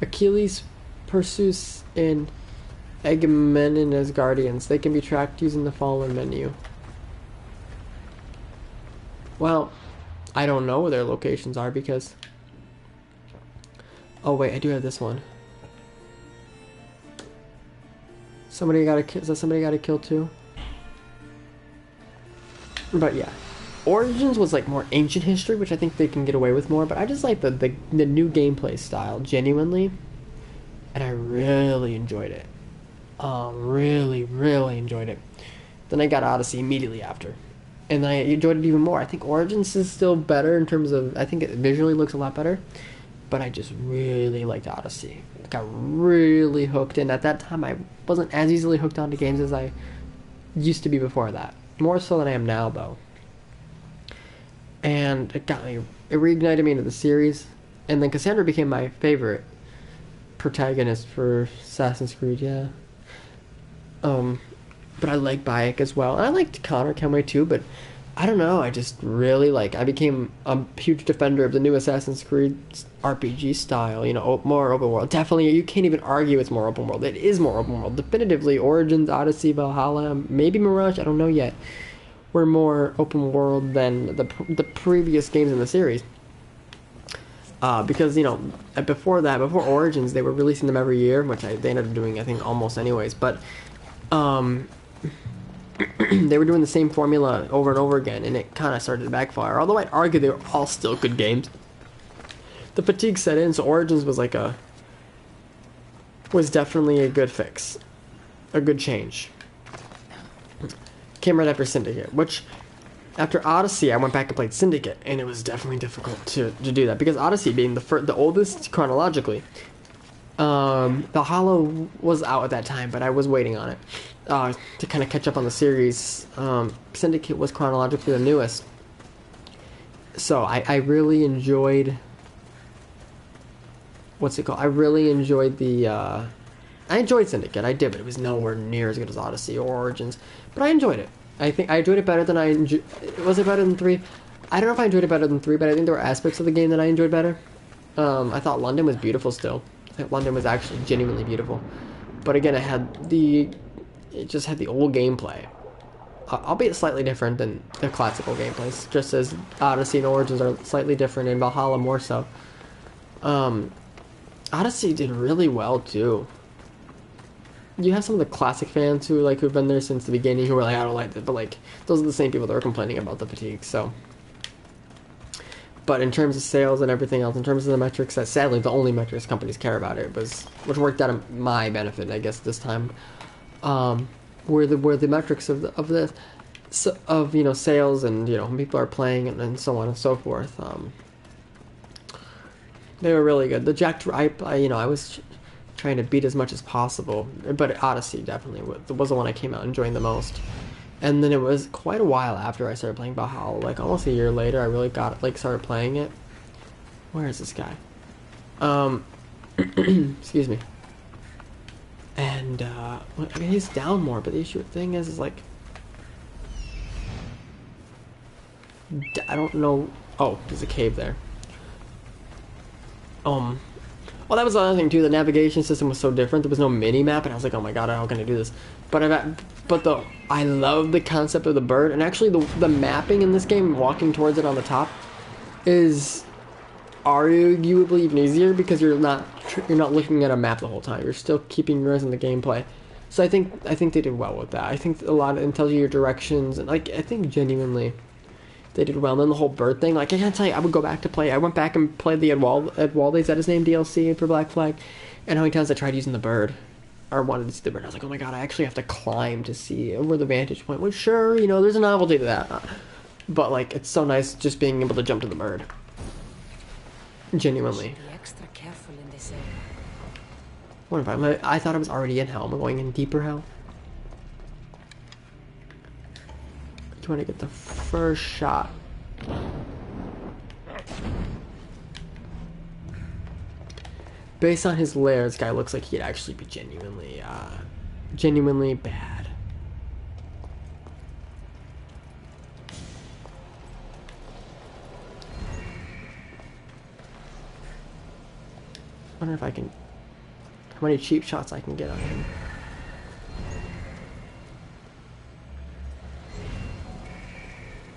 Achilles, Perseus, and Agamemnon as guardians. They can be tracked using the fallen menu. Well, I don't know where their locations are because... Oh wait, I do have this one. Is that somebody got to kill too? But yeah. Origins was like more ancient history, which I think they can get away with more. But I just like the new gameplay style genuinely, and I really enjoyed it. Really enjoyed it. Then I got Odyssey immediately after, and I enjoyed it even more. I think Origins is still better in terms of, I think it visually looks a lot better, but I just really liked Odyssey. Got really hooked, and at that time I wasn't as easily hooked onto games as I used to be before that. More so than I am now, though. And it reignited me into the series, and then Cassandra became my favorite protagonist for Assassin's Creed, yeah. But I like Bayek as well, and I liked Connor Kenway too, but I don't know, I just really I became a huge defender of the new Assassin's Creed RPG style, you know, more open world. Definitely, you can't even argue it's more open world. It is more open world. Definitively, Origins, Odyssey, Valhalla, maybe Mirage, I don't know yet, were more open world than the previous games in the series. Because, you know, before Origins, they were releasing them every year, which they ended up doing, I think, almost anyways, but they were doing the same formula over and over again, and it kind of started to backfire. Although I'd argue they were all still good games. The fatigue set in, so Origins was was definitely a good fix, a good change. Came right after Syndicate, which after Odyssey, I went back and played Syndicate, and it was definitely difficult to do that because Odyssey being the oldest chronologically. Valhalla was out at that time, but I was waiting on it to kind of catch up on the series. Syndicate was chronologically the newest, so I really enjoyed. What's it called? I really enjoyed I enjoyed Syndicate. I did, but it was nowhere near as good as Odyssey or Origins. But I enjoyed it. I think I enjoyed it better than Was it better than 3? I don't know if I enjoyed it better than 3, but I think there were aspects of the game that I enjoyed better. I thought London was beautiful still. I think London was actually genuinely beautiful. But again, it just had the old gameplay. Albeit slightly different than the classical gameplays. Just as Odyssey and Origins are slightly different, and Valhalla more so. Odyssey did really well too. You have some of the classic fans who've been there since the beginning who were like, I don't like it, but those are the same people that were complaining about the fatigue. So, but in terms of sales and everything else, in terms of the metrics, that sadly the only metrics companies care about which worked out in my benefit, I guess this time, were the metrics of this, sales and when people are playing and so on and so forth. They were really good. The Jack, I was trying to beat as much as possible, but Odyssey definitely was the one I came out enjoying the most. And then it was quite a while after I started playing Valhalla, almost a year later, I really started playing it. Where is this guy? Excuse me. And he's down more, but the thing is I don't know. Oh, there's a cave there. Well, that was the other thing too. The navigation system was so different. There was no mini map, and I was like, "Oh my god, how can I do this?" But I love the concept of the bird, and actually the mapping in this game, walking towards it on the top, is arguably even easier because you're not looking at a map the whole time. You're still keeping your eyes on the gameplay. So I think they did well with that. I think it tells you your directions, and I think genuinely they did well. And then the whole bird thing, I can't tell you, I would go back to play. I went back and played the Edwalde, is that his name, DLC for Black Flag, and how many times I tried using the bird, or wanted to see the bird. I was like, oh my god, I actually have to climb to see where the vantage point. Well, sure, there's a novelty to that, but it's so nice just being able to jump to the bird. Genuinely. Be extra careful in this area. What if I thought I was already in hell. Am I going in deeper hell? You want to get the first shot. Based on his lair, this guy looks like he'd actually be genuinely bad. I wonder if I can, how many cheap shots I can get on him.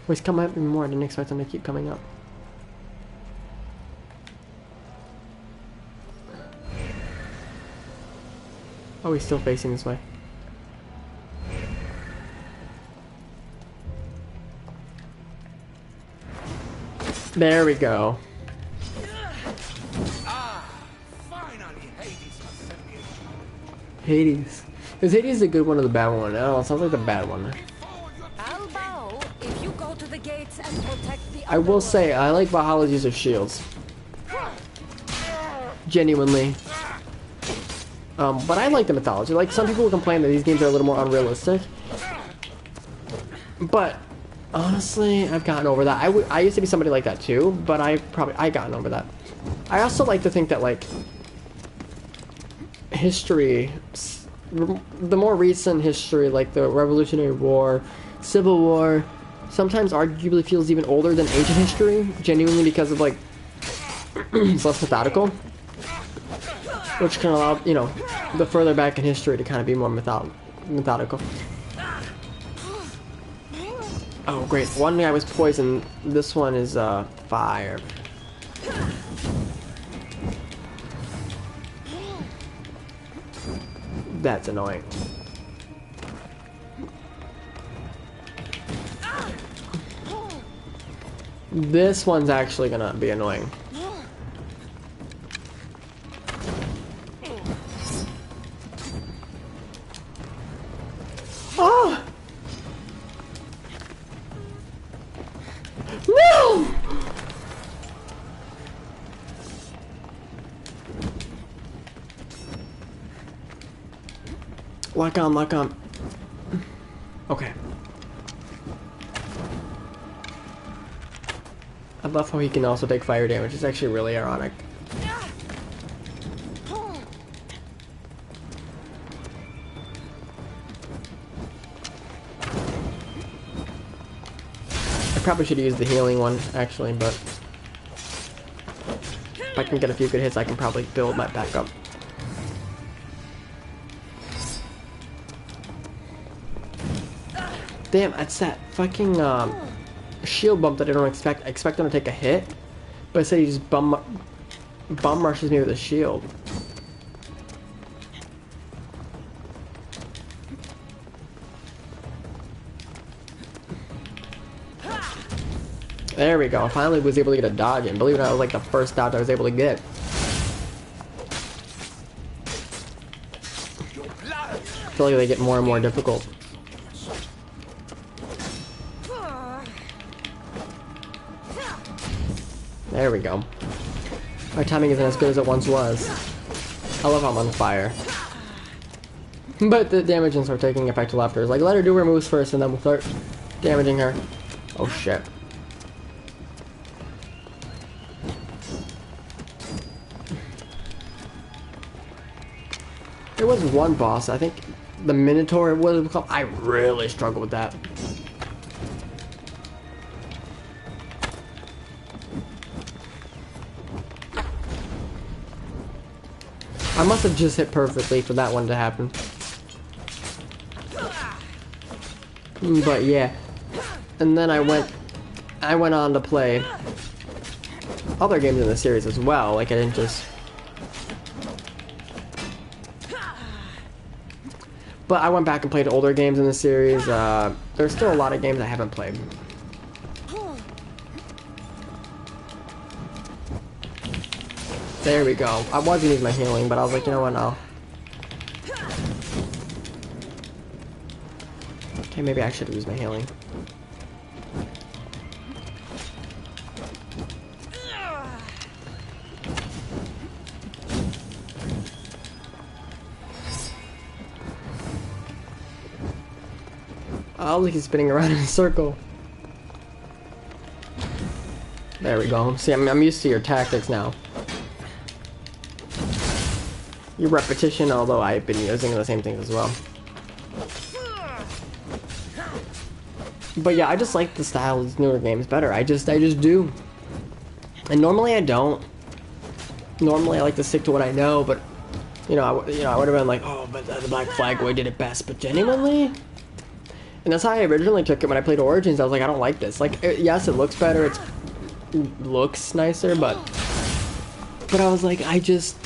Oh, he's coming up even more. I didn't expect him to keep coming up. Oh, he's still facing this way. There we go. Finally, Hades has sent me. Hades. Is Hades a good one or the bad one? Oh, it sounds like the bad one. I'll bow if you go to the gates and protect the I will say, I like Valhalla's use of shields. Genuinely. But I like the mythology. Like, some people complain that these games are a little more unrealistic. But, honestly, I've gotten over that. I used to be somebody like that too, but I gotten over that. I also like to think that, like, history, the more recent history, like the Revolutionary War, Civil War, sometimes arguably feels even older than ancient history, genuinely because of, like, it's less methodical. Which can allow, you know, the further back in history to kind of be more methodical. Oh, great. One guy was poison. This one is, fire. That's annoying. This one's actually gonna be annoying. Oh! No! Lock on, lock on. Okay. I love how he can also take fire damage. It's actually really ironic. I probably should use the healing one, actually, but if I can get a few good hits, I can probably build my back up. Damn, it's that fucking shield bump that I don't expect. I expect him to take a hit, but instead he just bum rushes me with a shield. There we go. I finally was able to get a dodge in. Believe it or not, it was like the first dodge I was able to get. I feel like they get more and more difficult. There we go. My timing isn't as good as it once was. I love how I'm on fire. But the damage and start taking effect till after. It's like, let her do her moves first and then we'll start damaging her. Oh shit. There was one boss, I think the Minotaur was called. I really struggled with that. I must have just hit perfectly for that one to happen. But yeah. And then I went on to play other games in the series as well. Like, I didn't just... But I went back and played older games in the series. There's still a lot of games I haven't played. There we go. I was gonna use my healing, but I was like, you know what, no. Okay, maybe I should use my healing. Oh, look, he's spinning around in a circle. There we go. See, I'm used to your tactics now. Your repetition, although I've been using the same things as well. But yeah, I just like the style of these newer games better. I just do. And normally I don't. Normally I like to stick to what I know, but you know, I would have been like, oh, but the Black Flag way did it best. But genuinely, and that's how I originally took it when I played Origins. I was like, I don't like this. Like, yes, it looks better. It looks nicer, but I was like, I just.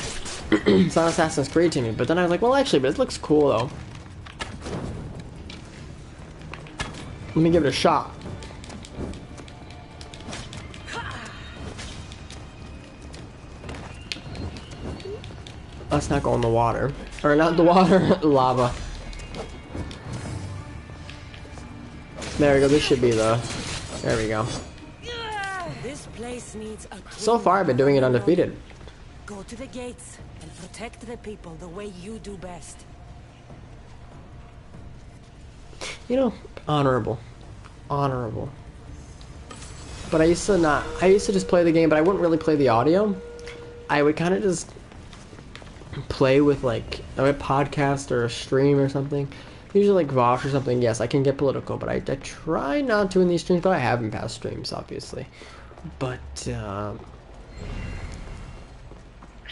It's not Assassin's Creed to me, but then I was like, well, actually, but it looks cool, though. Let me give it a shot. Let's not go in the water. Or not the water, lava. There we go, this should be the... There we go. This place needs a So far, I've been doing it undefeated. Go to the gates and protect the people the way you do best. You know, honorable. Honorable. But I used to just play the game, but I wouldn't really play the audio. I would kind of just play with like a podcast or a stream or something. Usually like Vosh or something. Yes, I can get political, but I try not to in these streams, but I have in past streams, obviously. But, I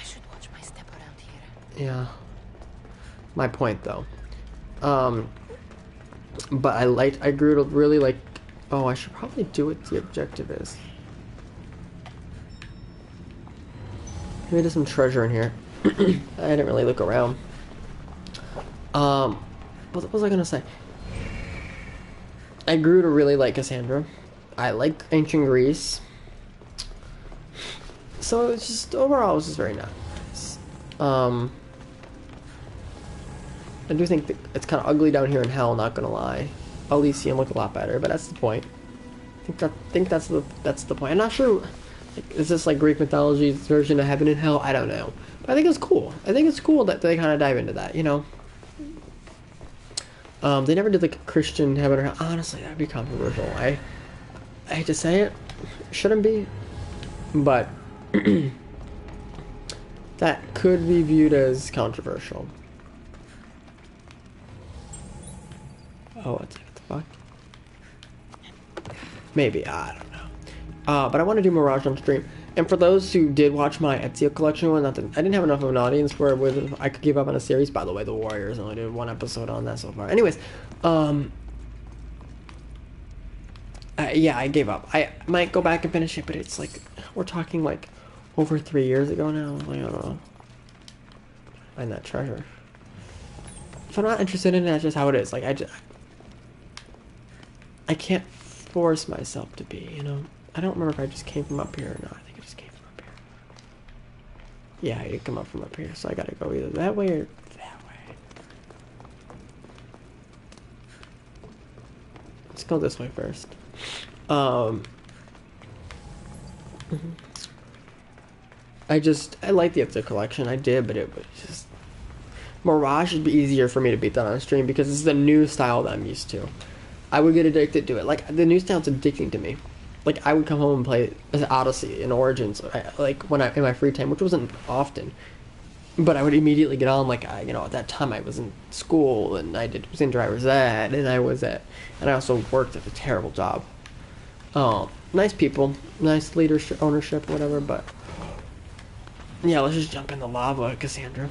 should watch my step around here. yeah. My point, though. But I grew to really like... Oh, I should probably do what the objective is. Maybe there's some treasure in here. I didn't really look around. What was I gonna say? I grew to really like Cassandra. I like ancient Greece. So it's just, overall, it was just very nice. I do think that it's kind of ugly down here in hell, not gonna lie. Elysium look a lot better, but that's the point. I think that's the point. I'm not sure, like, is this like Greek mythology's version of heaven and hell? I don't know. But I think it's cool. I think it's cool that they kind of dive into that, you know? They never did like a Christian heaven or hell. Honestly, that'd be controversial. I hate to say it. Shouldn't be. But that could be viewed as controversial. Oh, what the fuck? Maybe, I don't know. But I want to do Mirage on stream. And for those who did watch my Ezio collection one, I didn't have enough of an audience where I could give up on a series. By the way, The Warriors only did one episode on that so far. Anyways, yeah, I gave up. I might go back and finish it, but it's like, we're talking like over 3 years ago now. Like, I don't know. Find that treasure. If I'm not interested in it, that's just how it is. Like, I can't force myself to be, you know? I don't remember if I just came from up here or not. I think I just came from up here. Yeah, I did come up from up here, so I gotta go either that way or that way. Let's go this way first. I like the Ezio collection. I did, but it was just... Mirage would be easier for me to beat that on stream because it's the new style that I'm used to. I would get addicted to it. Like, the new style's addicting to me. Like, I would come home and play Odyssey and Origins, like, when in my free time, which wasn't often. But I would immediately get on, like, you know, at that time I was in school, and was in driver's ed, and I also worked at a terrible job. Nice people, nice leadership, ownership, whatever, but... Yeah, let's just jump in the lava, Cassandra.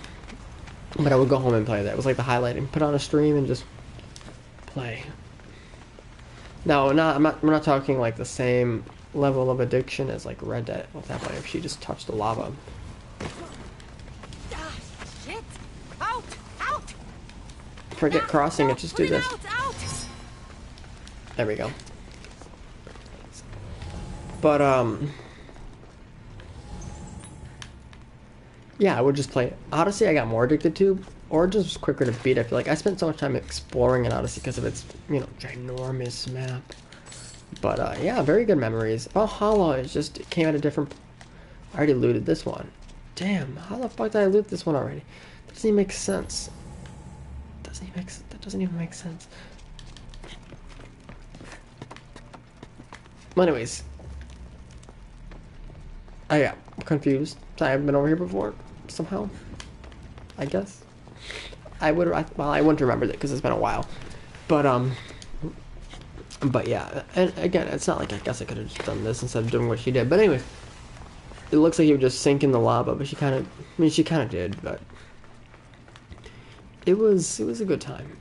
But I would go home and play that. It was like the highlight, and put on a stream and just play. No, we're not talking like the same level of addiction as like Red Dead. What's that point if she just touched the lava? Ah, shit! Out! Out! Forget crossing it, just do this. Out! There we go. But yeah, I would just play Odyssey. I got more addicted to. Origins was quicker to beat. I feel like I spent so much time exploring in Odyssey because of its, you know, ginormous map. But yeah, very good memories. Valhalla is just, it came at a different... I already looted this one. Damn, how the fuck did I loot this one already? That doesn't even make sense. That doesn't even make sense. Well, anyways. I got confused. I haven't been over here before, somehow. I guess. I wouldn't remember it because it's been a while. But yeah, and again, it's not like I guess I could have just done this instead of doing what she did. But anyway, it looks like you would just sink in the lava, but she kind of did, but it was a good time.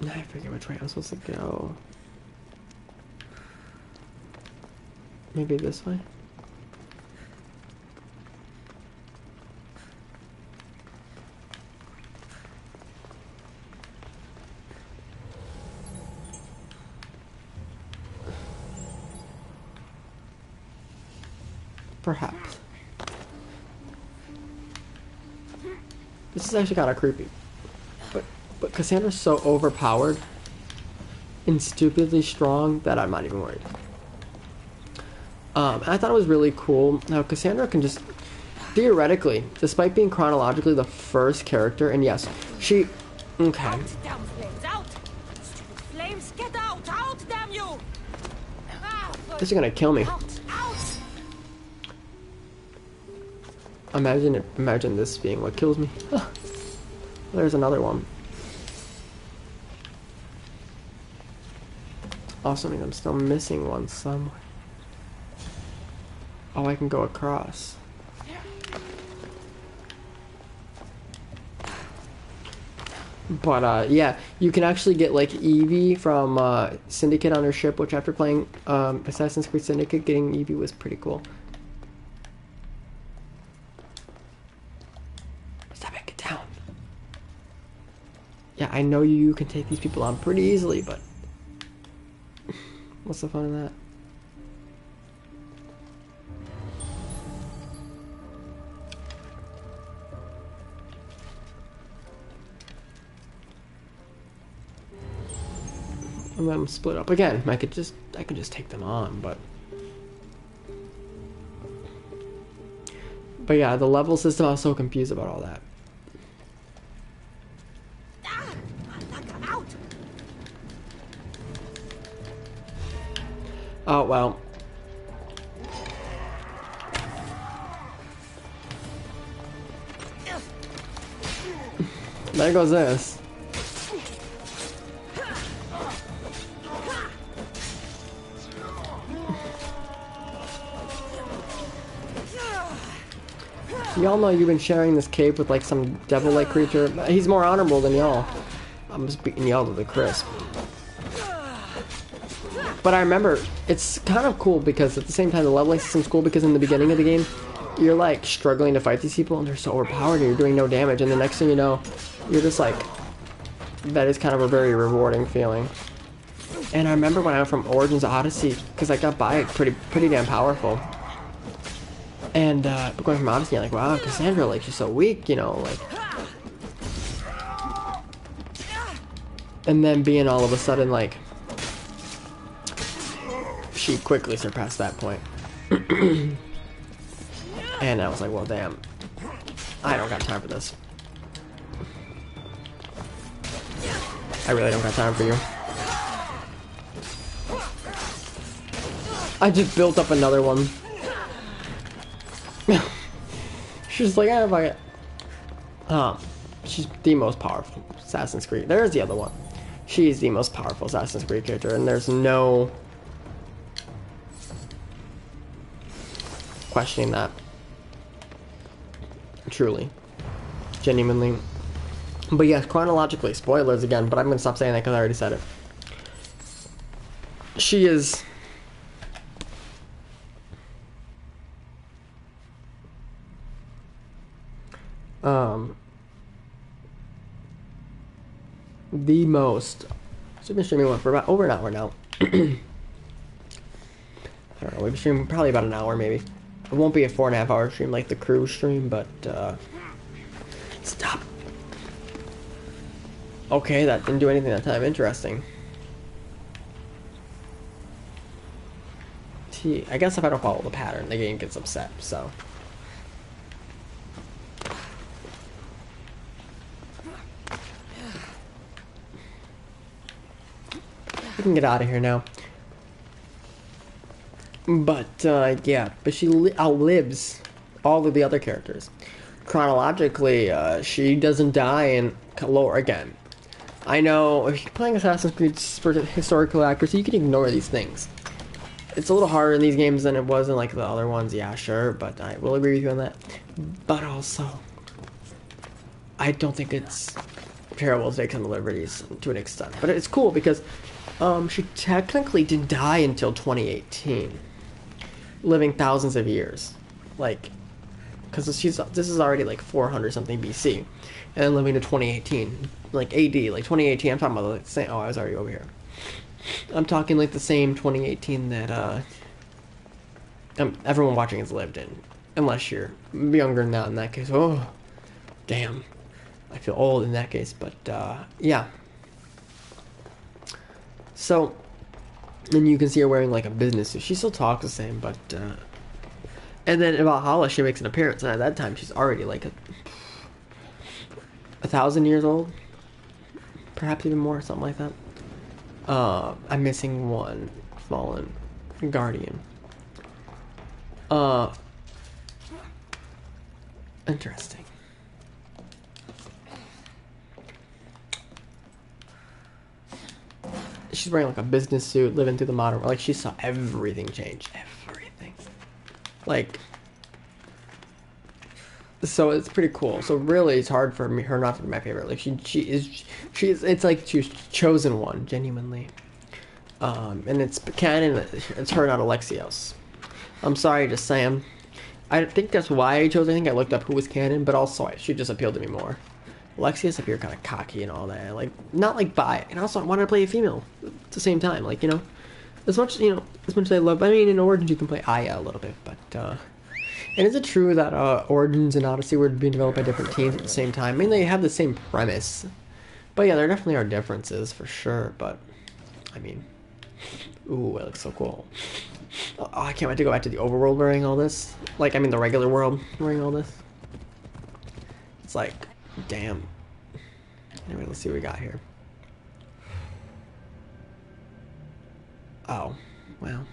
I forget which way I was supposed to go. Maybe this way? Perhaps. This is actually kind of creepy. But Cassandra's so overpowered and stupidly strong that I'm not even worried. I thought it was really cool how Cassandra can just, theoretically, despite being chronologically the first character, and yes, she... Okay. Out, damn flames, out! Stupid flames, get out, damn you! Ah, This is gonna kill me. out! Imagine this being what kills me. There's another one. Also means I'm still missing one somewhere. Oh, I can go across. But yeah, you can actually get like Evie from Syndicate on her ship, which after playing Assassin's Creed Syndicate, getting Evie was pretty cool. Stop it, get down. Yeah, I know you can take these people on pretty easily, but what's the fun in that? And then split up again. I could just take them on, but yeah, the level system, I was so confused about all that. Out! Oh well. There goes this. Y'all know you've been sharing this cape with like some devil-like creature. He's more honorable than y'all. I'm just beating y'all to the crisp. But I remember, it's kind of cool because at the same time the leveling system's cool because in the beginning of the game, you're like struggling to fight these people and they're so overpowered and you're doing no damage, and the next thing you know, you're just like, that is kind of a very rewarding feeling. And I remember when I went from Origins to Odyssey, because I got by pretty damn powerful. And going from Odyssey, I'm like, wow, Cassandra, like, she's so weak, you know, like. And then being all of a sudden, like, she quickly surpassed that point. And I was like, well, damn, I don't got time for this. I really don't got time for you. I just built up another one. She's like, fuck it. She's the most powerful Assassin's Creed. There's the other one. She's the most powerful Assassin's Creed character, and there's no questioning that. Truly. Genuinely. But yes, chronologically, spoilers again, but I'm gonna stop saying that because I already said it. She is... the most... So we've been streaming one for about over an hour now. I don't know, we've been streaming probably about an hour maybe. It won't be a 4.5 hour stream like the crew stream, but stop. Okay, that didn't do anything that time. Interesting. I guess if I don't follow the pattern, the game gets upset, so. We can get out of here now. But, yeah. But she outlives all of the other characters. Chronologically, she doesn't die in lore again. I know, if you're playing Assassin's Creed for historical accuracy, you can ignore these things. It's a little harder in these games than it was in, like, the other ones, yeah, sure, but I will agree with you on that. But also, I don't think it's terrible to take some liberties to an extent. But it's cool because she technically didn't die until 2018. Living thousands of years. Like, because this is already like 400 something BC. And then living to 2018. Like AD, like 2018, I'm talking about the same, oh, I was already over here. I'm talking like the same 2018 that everyone watching has lived in. Unless you're younger than that in that case. Oh, damn. I feel old in that case, but yeah. So, and you can see her wearing like a business suit. She still talks the same, but and then in Valhalla she makes an appearance, and at that time she's already like 1,000 years old, perhaps even more, something like that. I'm missing one fallen guardian. Interesting. She's wearing like a business suit, living through the modern world. Like she saw everything change, everything. Like, so it's pretty cool. So really, it's hard for me, her not to be my favorite. Like she is. It's like she's chosen one, genuinely. And it's canon. It's her, not Alexios. I'm sorry to say, I think that's why I chose. I think I looked up who was canon, but also she just appealed to me more. Alexios appeared kind of cocky and all that, like not like bi, and also I wanted to play a female at the same time. Like, you know, as much as I love. I mean, in Origins you can play Aya a little bit, but and is it true that Origins and Odyssey were being developed by different teams at the same time? I mean, they have the same premise, but yeah, there definitely are differences for sure. But I mean, ooh, it looks so cool. Oh, I can't wait to go back to the overworld wearing all this. Like, I mean, the regular world wearing all this. It's like, damn. Anyway, let's see what we got here. Oh, well.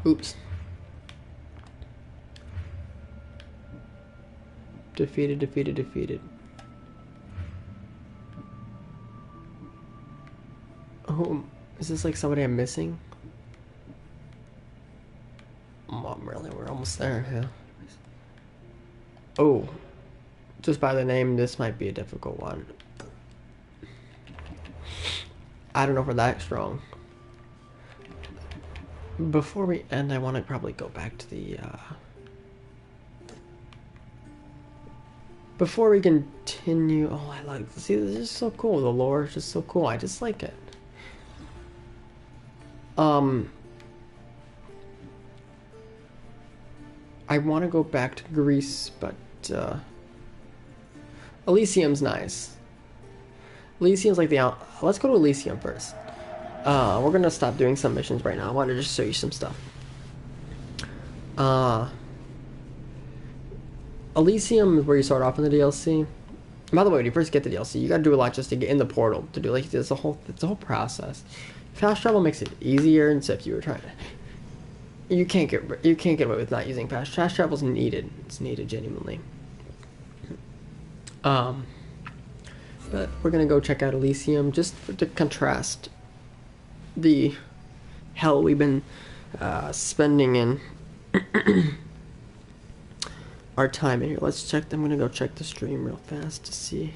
Oops. Defeated, defeated, defeated. Oh, is this like somebody I'm missing? Oh, really? We're almost there, yeah. Oh, just by the name, this might be a difficult one. I don't know if we're that strong. Before we end, I want to probably go back to the, before we continue, oh, I like, see, this is so cool. The lore is just so cool. I just like it. I want to go back to Greece, but Elysium's nice. Elysium's like the let's go to Elysium first. We're gonna stop doing some missions right now. I want to just show you some stuff. Elysium is where you start off in the DLC. By the way, when you first get the DLC, you gotta do a lot just to get in the portal. To do like it's a whole process. Fast travel makes it easier, and so if you were trying to, you can't get away with not using fast travel. Is needed. It's needed genuinely. But we're gonna go check out Elysium just to contrast the hell we've been spending in our time in here. Let's check. I'm gonna go check the stream real fast to see.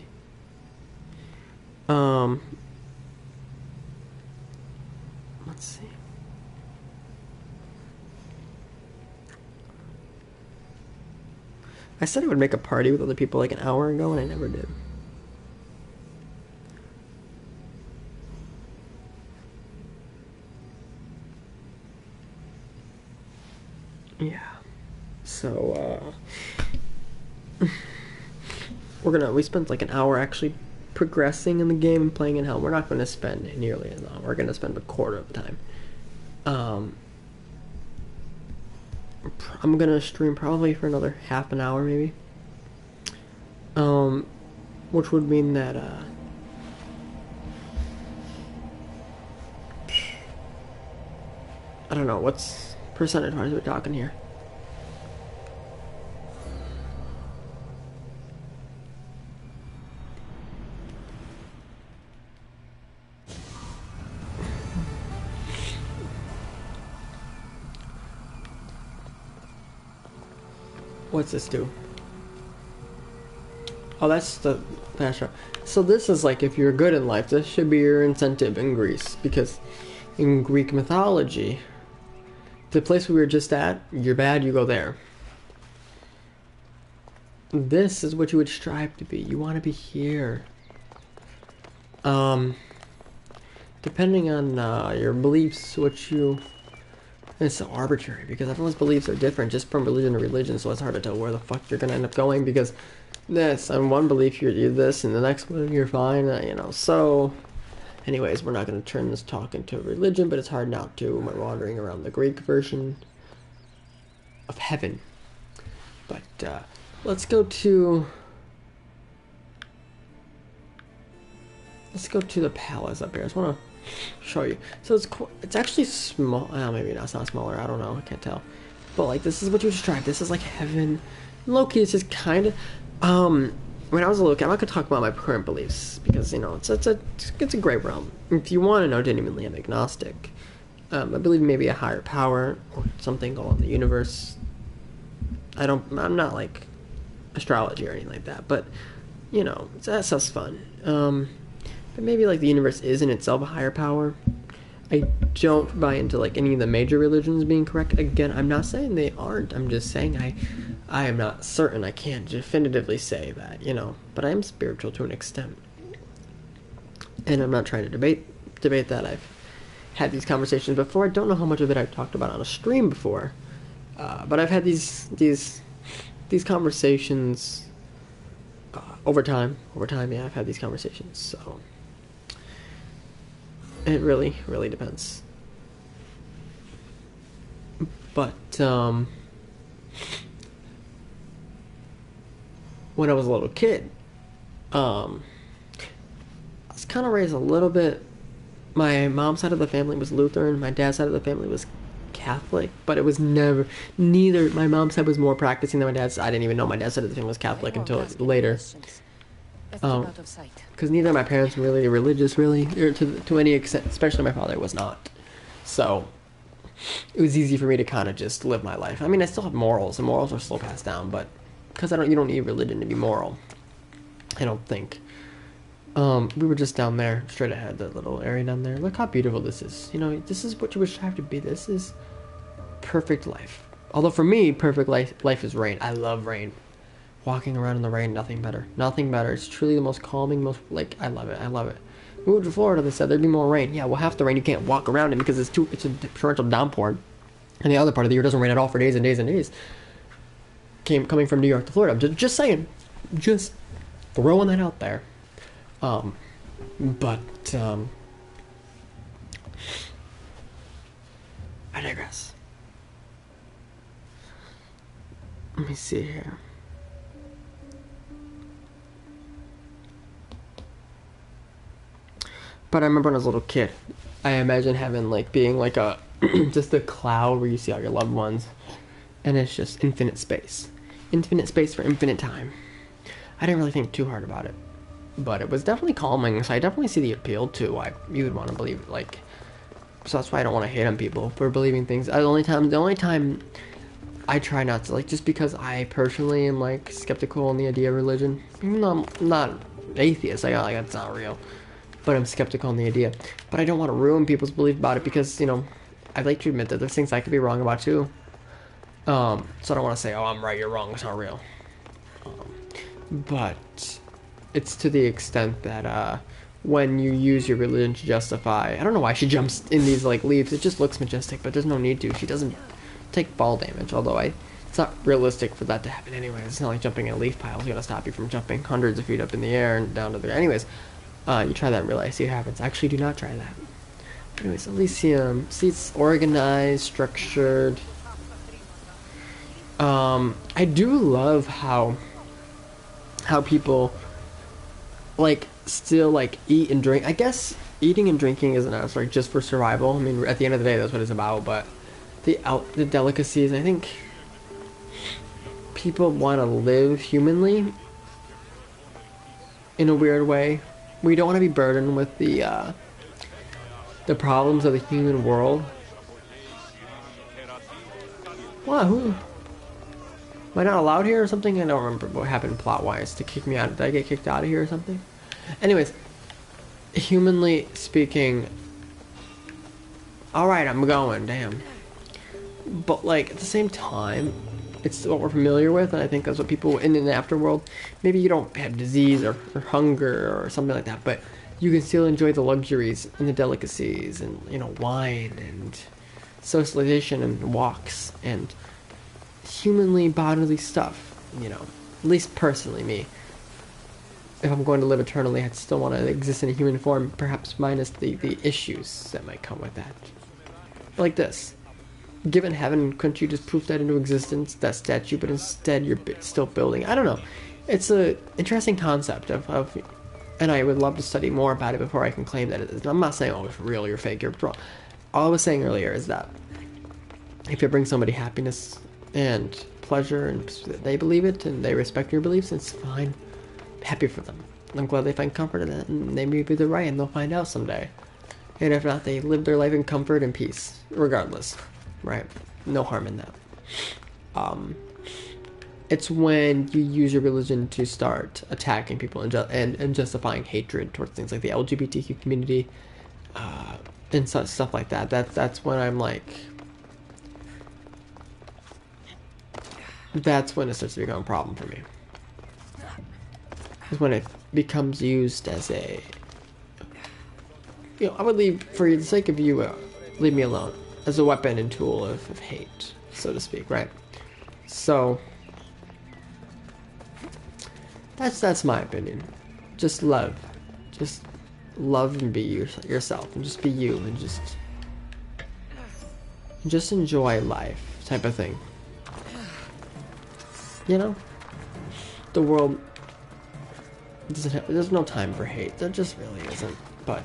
Let's see. I said I would make a party with other people like an hour ago, and I never did. Yeah. So, we spent like an hour actually progressing in the game and playing in hell. We're not going to spend nearly as long. We're going to spend a quarter of the time. I'm going to stream probably for another half an hour maybe. Which would mean that, I don't know, what's percentage-wise we're talking here? What's this do? Oh, that's the fast travel. So this is like, if you're good in life, this should be your incentive in Greece, because in Greek mythology, the place we were just at, you're bad, you go there. This is what you would strive to be. You want to be here. Depending on your beliefs, what you And it's so arbitrary because everyone's beliefs are different just from religion to religion, so it's hard to tell where the fuck you're gonna end up going because this, on one belief you're this, and the next one you're fine, you know, so... Anyways, we're not going to turn this talk into religion, but it's hard not to when we're wandering around the Greek version of heaven. But let's go to the palace up here. I just want to show you. So it's actually small. Oh, maybe not. It's not smaller. I don't know. I can't tell. But like, this is what you described. This is like heaven. Low-key, it's just kind of when I was a little kid, I'm not going to talk about my current beliefs because, you know, it's a great realm. If you want to know genuinely, I'm agnostic. I believe maybe a higher power or something going on in the universe. I'm not like astrology or anything like that, but, you know, that stuff's fun. But maybe like the universe is in itself a higher power. I don't buy into like any of the major religions being correct. Again, I'm not saying they aren't. I'm just saying I am not certain. I can't definitively say that, you know. But I am spiritual to an extent. And I'm not trying to debate that. I've had these conversations before. I don't know how much of it I've talked about on a stream before. But I've had these conversations over time. Yeah, I've had these conversations. So it really, really depends. But when I was a little kid, I was kind of raised a little bit. My mom's side of the family was Lutheran. My dad's side of the family was Catholic, but it was neither. My mom's side was more practicing than my dad's. I didn't even know my dad's side of the family was Catholic until later. Because neither of my parents were really religious, really, or to any extent. Especially my father was not. So it was easy for me to kind of just live my life. I mean, I still have morals, and morals are still passed down, but because you don't need religion to be moral. I don't think. We were just down there, straight ahead, that little area down there. Look how beautiful this is. You know, this is what you would strive to be. This is perfect life. Although for me, perfect life is rain. I love rain. Walking around in the rain, nothing better. Nothing better. It's truly the most calming, I love it. I love it. We moved to Florida, they said there'd be more rain. Yeah, well, half the rain you can't walk around in because it's a torrential downpour. And the other part of the year doesn't rain at all for days and days and days. Coming from New York to Florida. I'm just saying. Just throwing that out there. But I digress. Let me see here. But I remember when I was a little kid, I imagine having being like a just a cloud where you see all your loved ones, and it's just infinite space for infinite time. I didn't really think too hard about it, but it was definitely calming. So I definitely see the appeal to why you would want to believe it. So that's why I don't want to hate on people for believing things. The only time I try not to, just because I personally am skeptical on the idea of religion, even though I'm not atheist, that's not real. But I'm skeptical on the idea. But I don't want to ruin people's belief about it because, I'd like to admit that there's things I could be wrong about too. So I don't want to say, oh, I'm right, you're wrong, it's not real. But it's to the extent that when you use your religion to justify... I don't know why she jumps in these leaves. It just looks majestic, but there's no need to. She doesn't take fall damage, although it's not realistic for that to happen anyways. It's not like jumping in a leaf pile is going to stop you from jumping hundreds of feet up in the air and down to the... Anyways, you try that in real life, see what happens. Actually, do not try that. Anyways, Elysium. See, it's organized, structured. I do love how people still eat and drink. I guess eating and drinking isn't necessarily just for survival. I mean, at the end of the day, that's what it's about. But the delicacies, I think people want to live humanly in a weird way. We don't want to be burdened with the problems of the human world. Wow, who? Am I not allowed here or something? I don't remember what happened plot-wise to kick me out. Did I get kicked out of here or something? Anyways, humanly speaking, alright, I'm going, damn. But at the same time, it's what we're familiar with, and I think that's what people in the afterworld, maybe you don't have disease or hunger or something like that, but you can still enjoy the luxuries and the delicacies and, wine and socialization and walks and humanly bodily stuff, you know. At least personally, me. If I'm going to live eternally, I'd still want to exist in a human form, perhaps minus the issues that might come with that. Like this. Given heaven, couldn't you just poof that into existence, that statue, but instead you're still building? I don't know. It's a interesting concept of and I would love to study more about it before I can claim that it is. I'm not saying, oh, it's real, you're fake, you're wrong. All I was saying earlier is that if it brings somebody happiness and pleasure and they believe it and they respect your beliefs, it's fine. I'm happy for them. I'm glad they find comfort in it, and they may be the right, and they'll find out someday. And if not, they live their life in comfort and peace, regardless. Right? No harm in that. It's when you use your religion to start attacking people and justifying hatred towards things like the LGBTQ community, and stuff like that. That's when I'm like, that's when it starts to become a problem for me. It's when it becomes used as a, I would leave, for the sake of you, leave me alone, as a weapon and tool of hate, so to speak, right? So that's my opinion. Just love and be yourself, and just be you, and just enjoy life, type of thing. You know, the world doesn't have, there's no time for hate. There just really isn't. But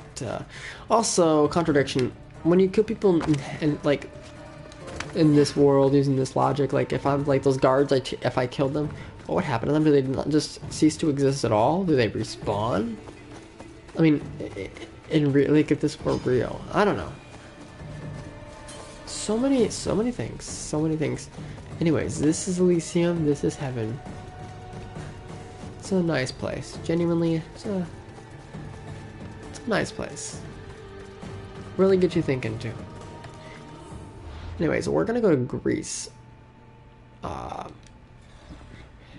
also contradiction. When you kill people in like in this world using this logic, like if I'm like those guards, if I killed them, what would happen to them? Do they not just cease to exist at all? Do they respawn? I mean, like if this were real, I don't know. So many things. Anyways, this is Elysium. This is heaven. It's a nice place. Genuinely, it's a nice place. Really get you thinking too. Anyways, we're gonna go to Greece.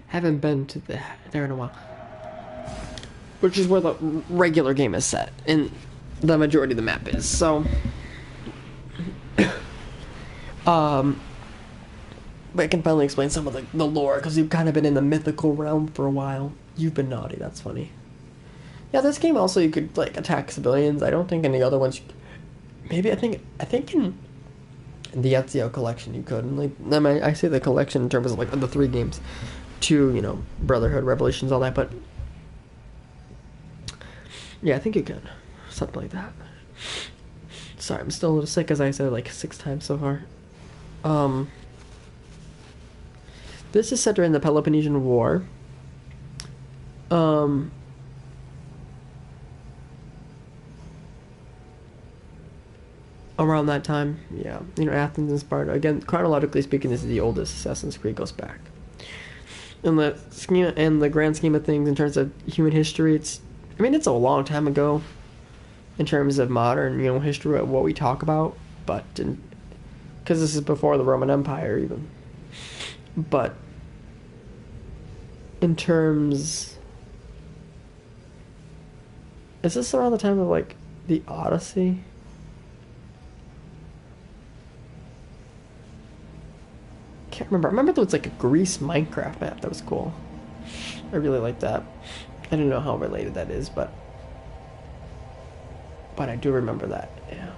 Haven't been to there in a while, which is where the regular game is set, and the majority of the map is. So, but I can finally explain some of the lore because you've kind of been in the mythical realm for a while. You've been naughty. That's funny. Yeah, this game also you could like attack civilians. I don't think any other ones. Maybe I think in the Ezio collection you could. And like I say the collection in terms of like the 3 games, 2 Brotherhood, Revelations, all that. But yeah, I think you can, something like that. Sorry, I'm still a little sick, as I said like 6 times so far. This is set during the Peloponnesian War. Around that time, yeah. Athens and Sparta. Again, chronologically speaking, this is the oldest Assassin's Creed goes back. In the grand scheme of things, in terms of human history, it's a long time ago. In terms of modern, history, what we talk about, but because this is before the Roman Empire, even. But in terms, is this around the time of like the Odyssey? Can't remember. I remember there was like a Greece Minecraft map that was cool. I really like that. I don't know how related that is, but I do remember that. Yeah,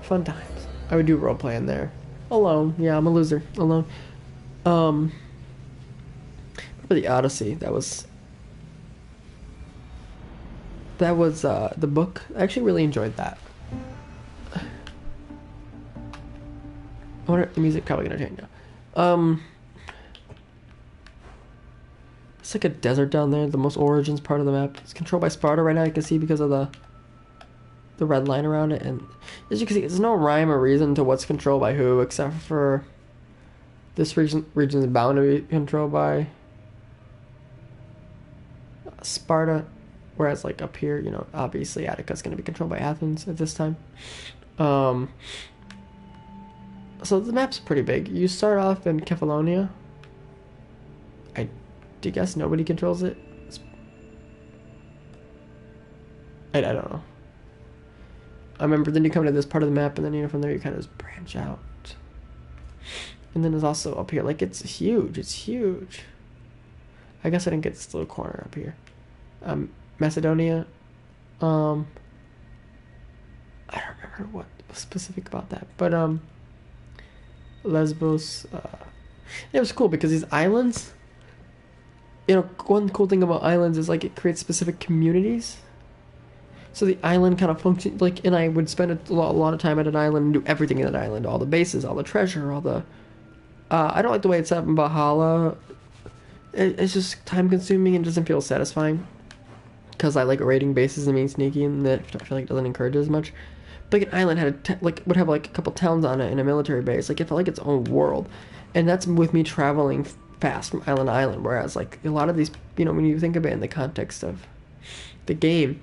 fun times. I would do roleplay in there alone. Yeah, I'm a loser alone. Remember the Odyssey? That was the book. I actually really enjoyed that. I wonder if the music probably gonna change now. It's like a desert down there, the most origins part of the map. It's controlled by Sparta right now, you can see, because of the red line around it, and as you can see, there's no rhyme or reason to what's controlled by who, except for this region is bound to be controlled by Sparta, whereas like up here, obviously Attica's gonna be controlled by Athens at this time. So the map's pretty big. You start off in Kefalonia. I guess nobody controls it. I don't know. I remember then you come to this part of the map, and then, you know, from there you kind of just branch out. And then there's also up here, like, it's huge. It's huge. I guess I didn't get this little corner up here. Macedonia. I don't remember what was specific about that, but Lesbos. It was cool because these islands. You know, one cool thing about islands is like it creates specific communities. So the island kind of functions like, and I would spend a lot of time at an island and do everything in that island, all the bases, all the treasure, all the. I don't like the way it's set up in Valhalla. It's just time consuming and doesn't feel satisfying. Because I like raiding bases and being sneaky, and that I feel like doesn't encourage it as much. But like an island had would have like a couple towns on it and a military base. Like it felt like its own world, and that's with me traveling fast from island to island. Whereas like a lot of these, you know, when you think of it in the context of the game,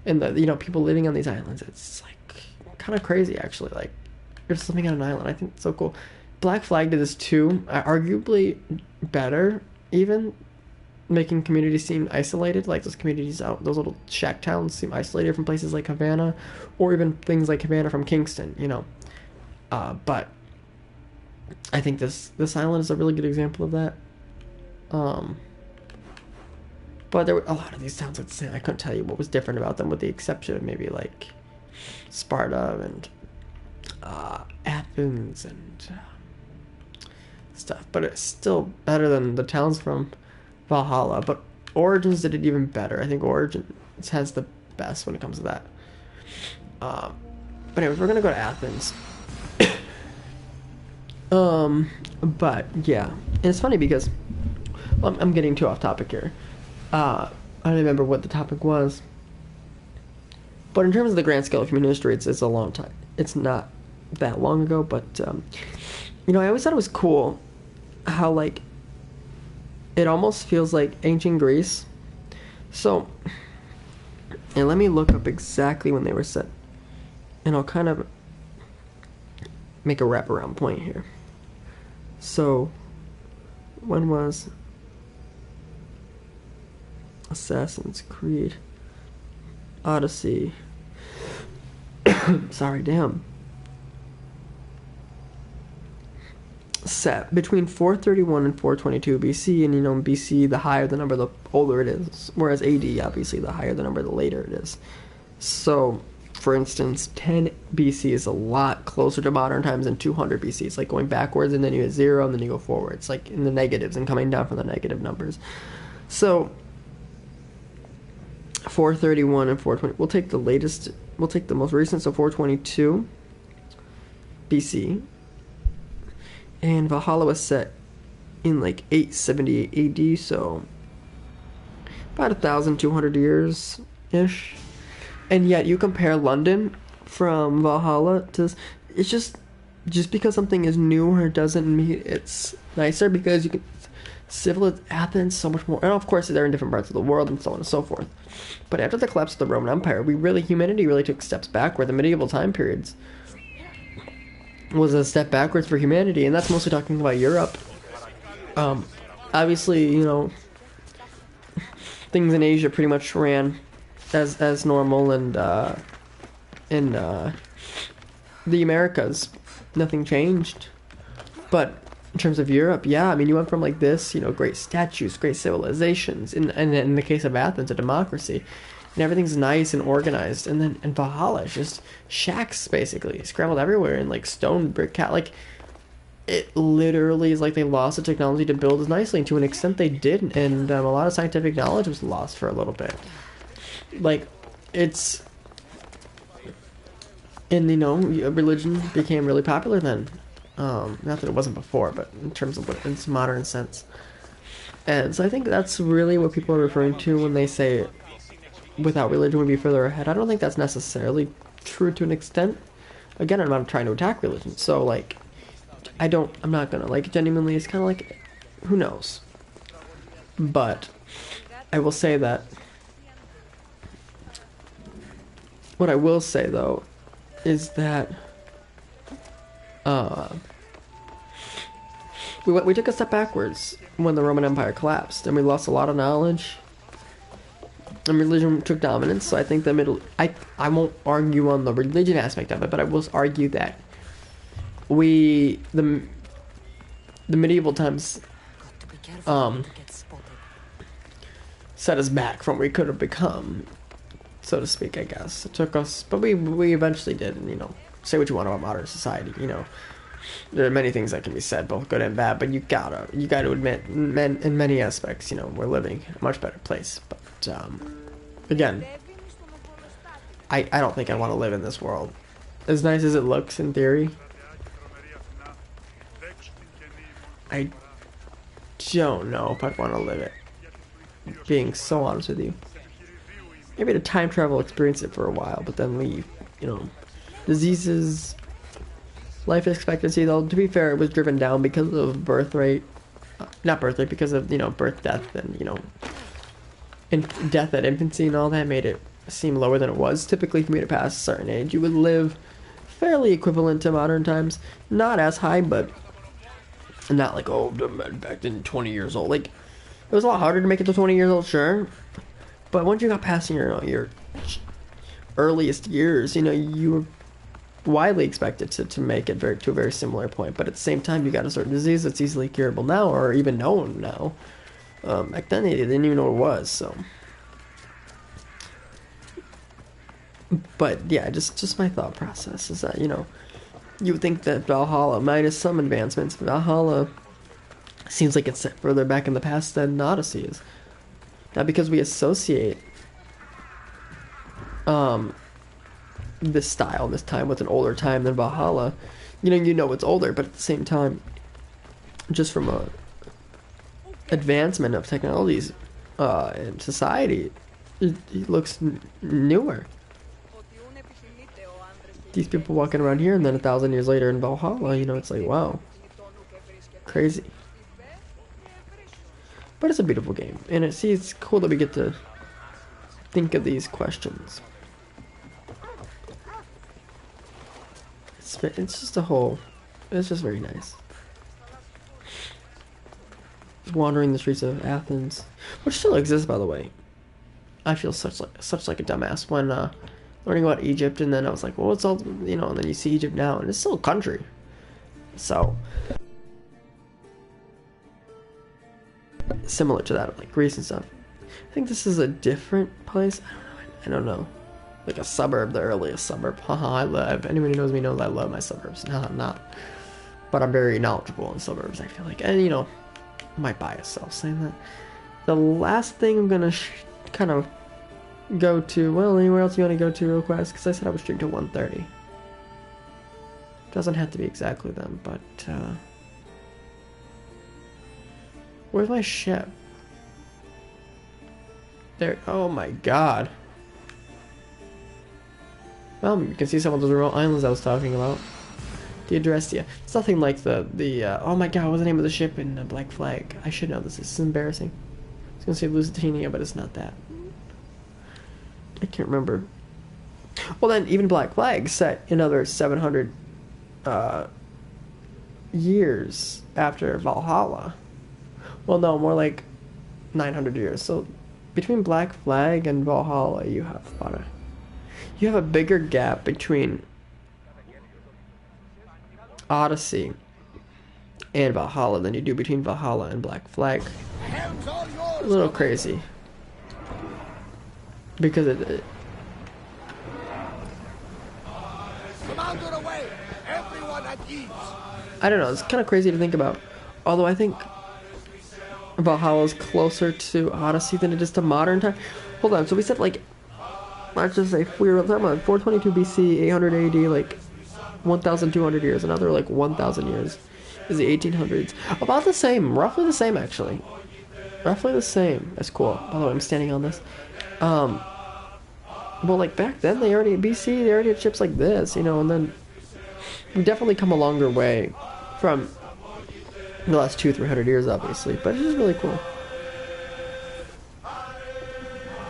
and the, you know, people living on these islands, it's like kind of crazy actually. Like you're just living on an island. I think it's so cool. Black Flag did this too, arguably better even, making communities seem isolated. Like those communities out, those little shack towns seem isolated from places like Havana, or even things like Havana from Kingston, you know. But I think this island is a really good example of that. But there were a lot of these towns like the same. I couldn't tell you what was different about them, with the exception of maybe like Sparta and Athens and stuff. But it's still better than the towns from Valhalla. But Origins did it even better. I think Origins has the best when it comes to that. But anyways, we're gonna go to Athens. But yeah, and it's funny because, well, I'm getting too off topic here. I don't remember what the topic was. But in terms of the grand scale of human history, it's a long time. It's not that long ago, but you know, I always thought it was cool how like it almost feels like ancient Greece. So, and let me look up exactly when they were set, and I'll kind of make a wraparound point here. So, when was Assassin's Creed Odyssey? Sorry, damn. Set between 431 and 422 BC, and you know, BC, the higher the number, the older it is, whereas AD, obviously, the higher the number, the later it is. So, for instance, 10 BC is a lot closer to modern times than 200 BC. It's like going backwards, and then you hit 0, and then you go forward. It's like in the negatives and coming down from the negative numbers. So, 431 and 420. We'll take the latest. We'll take the most recent, so 422 BC. And Valhalla was set in like 878 AD, so about 1,200 years ish. And yet you compare London from Valhalla to, it's just because something is newer doesn't mean it's nicer, because you can civil Athens so much more, and of course they're in different parts of the world and so on and so forth. But after the collapse of the Roman Empire, humanity really took steps backward. The medieval time periods was a step backwards for humanity, and that's mostly talking about Europe. Obviously, you know, things in Asia pretty much ran as normal, and in the Americas, nothing changed. But in terms of Europe, yeah, I mean, you went from like this, you know, great statues, great civilizations, and in the case of Athens, a democracy, and everything's nice and organized. And then in Valhalla, it's just shacks, basically, scrambled everywhere, and like stone brick like, it literally is like they lost the technology to build as nicely, and to an extent they did, and a lot of scientific knowledge was lost for a little bit. Like, it's, and you know, religion became really popular then. Not that it wasn't before, but in terms of what its modern sense. And so I think that's really what people are referring to when they say without religion we'd be further ahead. I don't think that's necessarily true to an extent. Again, I'm not trying to attack religion, so like, I'm not gonna, like, genuinely, it's kind of like, who knows. But I will say that, what I will say though is that we took a step backwards when the Roman Empire collapsed, and we lost a lot of knowledge. and religion took dominance. So I think the middle. I won't argue on the religion aspect of it, but I will argue that the medieval times Got to be careful not to get spotted. set us back from what we could have become, so to speak. I guess it took us, but we eventually did. And say what you want about modern society. There are many things that can be said, both good and bad. But you gotta admit, in many aspects, we're living in a much better place. But again, I don't think I want to live in this world. As nice as it looks in theory, I don't know if I'd want to live it. Being so honest with you, maybe to time travel, experience it for a while, but then leave. Diseases, life expectancy. Though to be fair, it was driven down because of birth rate, not birth rate, because of birth, death, and death at infancy and all that made it seem lower than it was. Typically, for me to pass a certain age, you would live fairly equivalent to modern times. Not as high, but not like, oh, back in 20 years old. Like, it was a lot harder to make it to 20 years old, sure. But once you got past your earliest years, you were widely expected to make it to a very similar point. But at the same time, you got a certain disease that's easily curable now, or even known now. Back then, they didn't even know what it was, so. But yeah, just my thought process is that, you would think that Valhalla, minus some advancements, Valhalla seems like it's set further back in the past than Odyssey is. Now, because we associate this style, this time, with an older time than Valhalla, it's older, but at the same time, just from a advancement of technologies in society, it looks newer. These people walking around here, and then 1,000 years later in Valhalla, it's like, wow, crazy. But it's a beautiful game, and it's cool that we get to think of these questions. It's just it's just very nice. Just wandering the streets of Athens, which still exists, by the way. I feel such like a dumbass when learning about Egypt, and then I was like, well, it's all, and then you see Egypt now, and it's still a country. So, similar to that, like Greece and stuff. I think this is a different place. I don't know. Like a suburb, the earliest suburb. Haha, anyone who knows me knows I love my suburbs. No, I'm not. But I'm very knowledgeable in suburbs, I feel like. And, I might bias self saying that. The last thing I'm gonna kind of go to, well, anywhere else you want to go to real fast, because I said I would stream to 1:30. Doesn't have to be exactly then, but where's my ship? There. Oh my god. Well, you can see some of those remote islands I was talking about. The Adrestia. It's nothing like the oh my god, what's the name of the ship in Black Flag? I should know this. This is embarrassing. I was gonna say Lusitania, but it's not that. I can't remember. Well, then, even Black Flag set another 700 years after Valhalla. Well, no, more like 900 years. So, between Black Flag and Valhalla, you have a bigger gap between Odyssey and Valhalla than you do between Valhalla and Black Flag. A little crazy. Because Commander away! Everyone at ease! I don't know, it's kind of crazy to think about. Although I think Valhalla is closer to Odyssey than it is to modern time. Hold on, so we said like, let's just say we were talking about 422 BC, 800 AD, like 1,200 years. Another like 1,000 years is the 1800s. About the same, roughly the same actually. Roughly the same. That's cool. By the way, I'm standing on this. Well, like back then, they already had ships like this, and then we've definitely come a longer way from the last 200-300 years, obviously, but it's just really cool.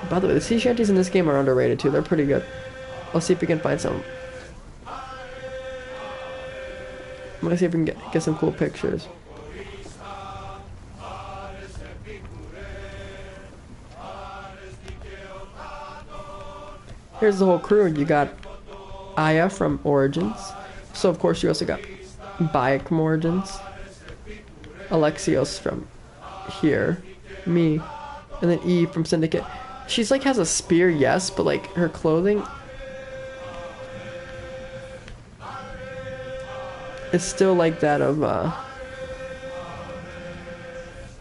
By the way, the sea shanties in this game are underrated too. They're pretty good. Let's see if we can find some. I'm gonna see if we can get some cool pictures. Here's the whole crew. You got Aya from Origins. So of course you also got Bayek from Origins. Alexios from here. Me. And then Eve from Syndicate. She's like has a spear, yes, but like her clothing is still like that of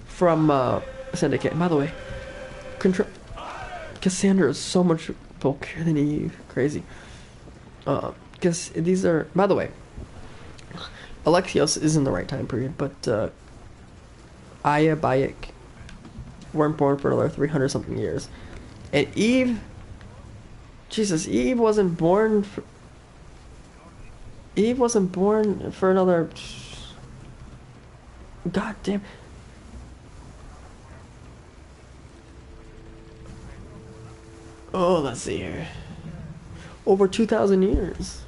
from Syndicate. And by the way, Cassandra is so much bulkier than Eve. Crazy. Because these are, by the way, Alexios is in the right time period, but Aya, Bayek weren't born for another 300 something years. And Eve, Jesus, Eve wasn't born for another, god damn. Oh, let's see here. Over 2,000 years.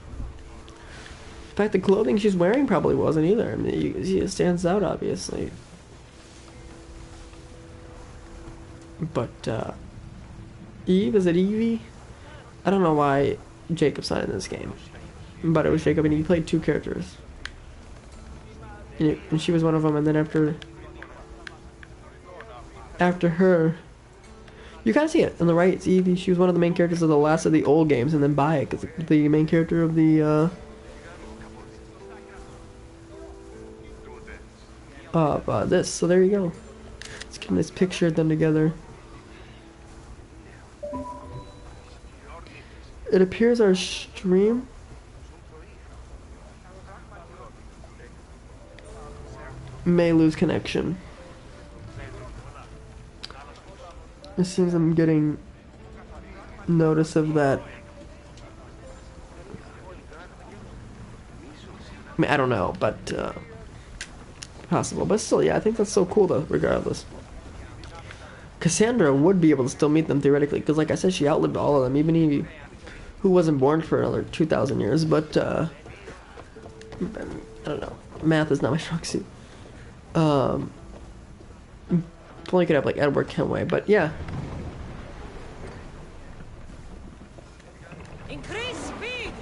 In fact, the clothing she's wearing probably wasn't either. I mean, you can see it stands out, obviously. But, Eve? Is it Evie? I don't know why Jacob's not in this game. But it was Jacob, and he played two characters. And she was one of them, and then after her... You kind of see it on the right. It's Evie. She was one of the main characters of the last of the old games, and then Bayek is the main character of the this. So there you go. Let's get this picture of them together. It appears our stream may lose connection. It seems I'm getting notice of that. I mean, I don't know, but possible. But still, yeah, I think that's so cool though, regardless. Cassandra would be able to still meet them theoretically, because like I said, she outlived all of them, even Evie, who wasn't born for another 2,000 years, but I don't know. Math is not my strong suit. Only could have like Edward Kenway, but yeah. Increase speed.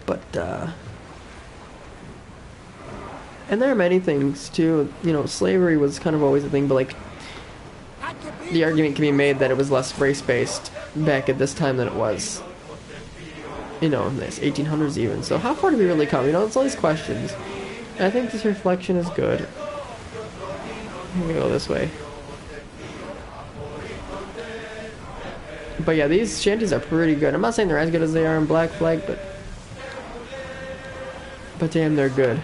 But and there are many things too. You know, slavery was kind of always a thing, but like the argument can be made that it was less race-based back at this time than it was, you know, in this 1800s even. So how far do we really come? You know, it's all these questions. And I think this reflection is good. I'm gonna go this way. But yeah, these shanties are pretty good. I'm not saying they're as good as they are in Black Flag, but damn, they're good.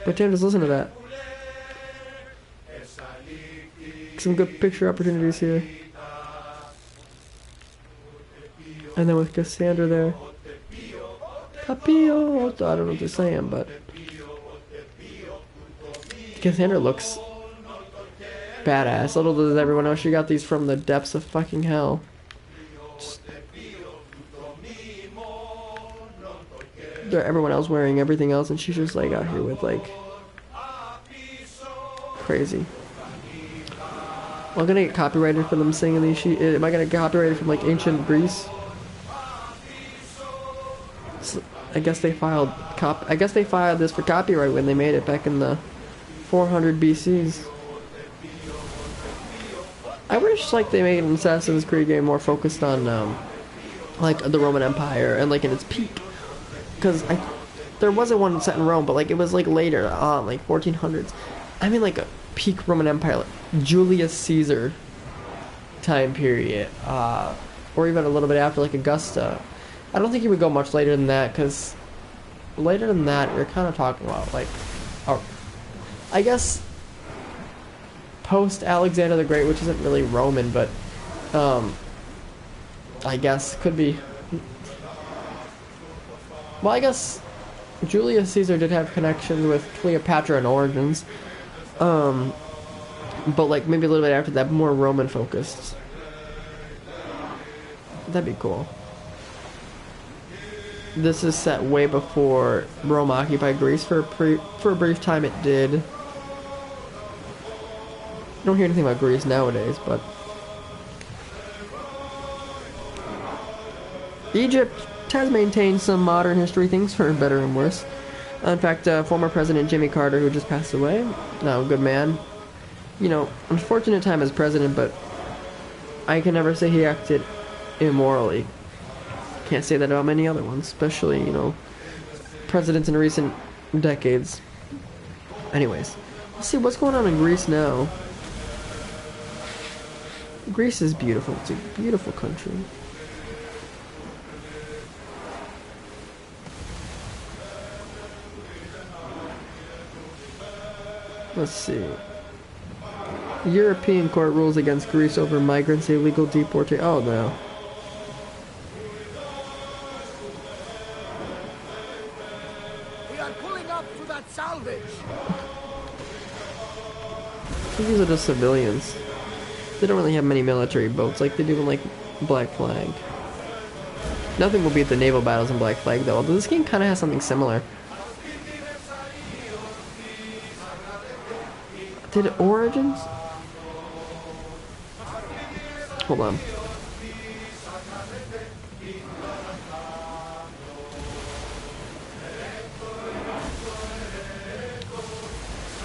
But damn, just listen to that. Some good picture opportunities here. And then with Cassandra there. Capillo! I don't know what they're saying, but Cassandra looks badass. Little does everyone know she got these from the depths of fucking hell. Just, everyone else wearing everything else, and she's just like out here with like crazy. Am I gonna get copyrighted for them singing these? Am I gonna get copyrighted from like ancient Greece? So, I guess they filed this for copyright when they made it back in the 400 BCs. I wish like they made an Assassin's Creed game more focused on like the Roman Empire and like in its peak, because there wasn't one set in Rome, but like it was like later on, like 1400s. I mean like a peak Roman Empire, like Julius Caesar time period, or even a little bit after, like Augusta. I don't think you would go much later than that, because later than that you're kind of talking about like, I guess post Alexander the Great, which isn't really Roman, but I guess could be. Well, I guess Julius Caesar did have connections with Cleopatra and Origins, but like maybe a little bit after that, more Roman focused. That'd be cool. This is set way before Rome occupied Greece. For a brief time it did. don't hear anything about Greece nowadays, but Egypt has maintained some modern history things for better and worse. In fact, former President Jimmy Carter, who just passed away, no, good man. You know, unfortunate time as president, but I can never say he acted immorally. Can't say that about many other ones, especially, you know, presidents in recent decades. Anyways, let's see what's going on in Greece now. Greece is beautiful. It's a beautiful country. Let's see. European court rules against Greece over migrants' illegal deportation. Oh no. We are pulling up to that salvage. These are just civilians. They don't really have many military boats like they do in like Black Flag. Nothing will beat the naval battles in Black Flag though, although this game kind of has something similar. Did Origins? Hold on.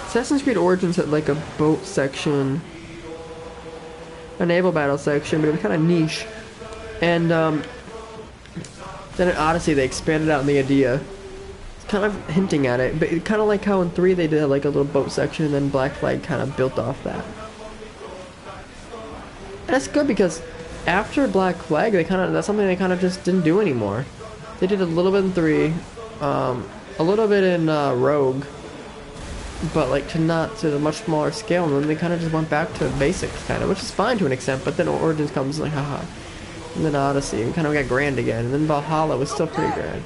Assassin's Creed Origins had like a boat section, a naval battle section, but it was kind of niche. And then in Odyssey they expanded out in the idea. It's kind of hinting at it, but it kind of like how in 3 they did like a little boat section, and then Black Flag kind of built off that. And that's good because after Black Flag, that's something they kind of just didn't do anymore. They did a little bit in 3, a little bit in Rogue, but like to a much smaller scale, and then they kind of just went back to basics, kind of, which is fine to an extent. But then Origins comes like haha, and then Odyssey, and kind of got grand again, and then Valhalla was still pretty grand.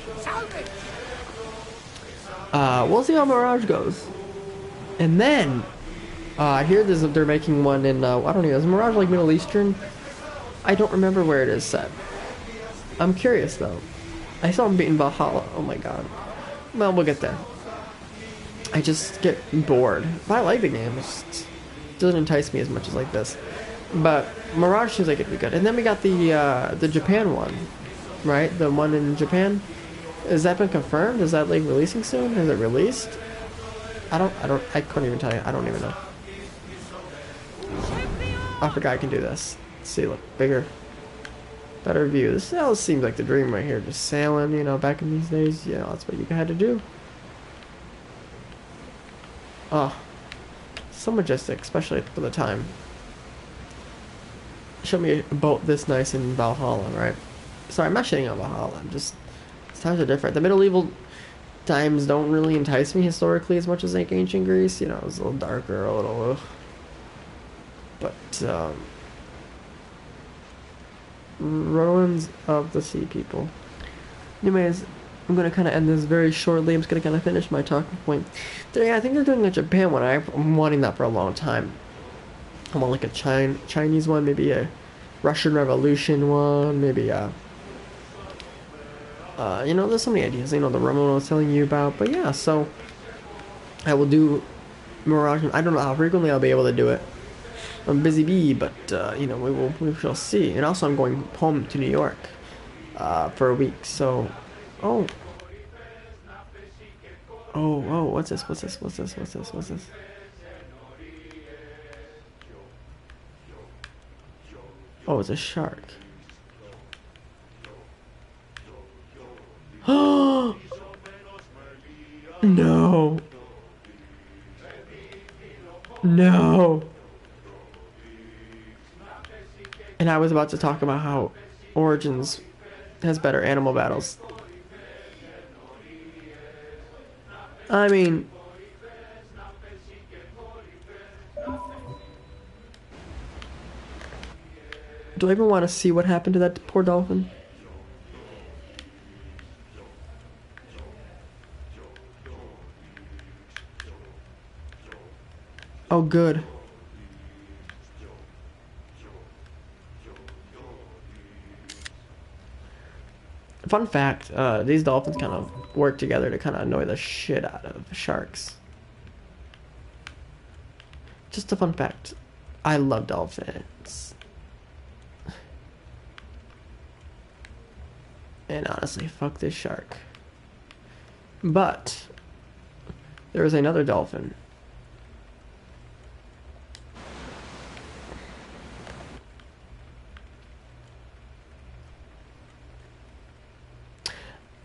We'll see how Mirage goes, and then I hear they're making one in I don't know, is Mirage like Middle Eastern? I don't remember where it is set. I'm curious though. I saw him beating Valhalla. Oh my god. Well, we'll get there. I just get bored. But I like the game. It just doesn't entice me as much as like this. But Mirage seems like it'd be good. And then we got the Japan one, right? The one in Japan. Has that been confirmed? Is that like releasing soon? Is it released? I couldn't even tell you. I don't even know. I forgot I can do this. Let's see, look, bigger, better view. This seems like the dream right here. Just sailing, you know, back in these days. You know, that's what you had to do. Oh, so majestic, especially for the time. Show me a boat this nice in Valhalla, right? Sorry, I'm not shitting on Valhalla. I'm just, times are different. The medieval times don't really entice me historically as much as like ancient Greece. You know, it was a little darker, a little. But ruins of the sea people. Anyways, I'm gonna kind of end this very shortly. I'm just gonna kind of finish my talking point. Yeah, I think they're doing a Japan one. I'm wanting that for a long time. I want like a Chinese one, maybe a Russian Revolution one, maybe you know, there's so many ideas. You know, the Roman I was telling you about. But yeah, so I will do Mirage. I don't know how frequently I'll be able to do it. I'm busy bee, but you know, we shall see. And also, I'm going home to New York for a week. So, oh, what's this? Oh, it's a shark. Oh no! No! And I was about to talk about how Origins has better animal battles. I mean, do I even want to see what happened to that poor dolphin? Oh, good. Fun fact, these dolphins kind of work together to kind of annoy the shit out of sharks. Just a fun fact. I love dolphins. And honestly, fuck this shark. But there is another dolphin.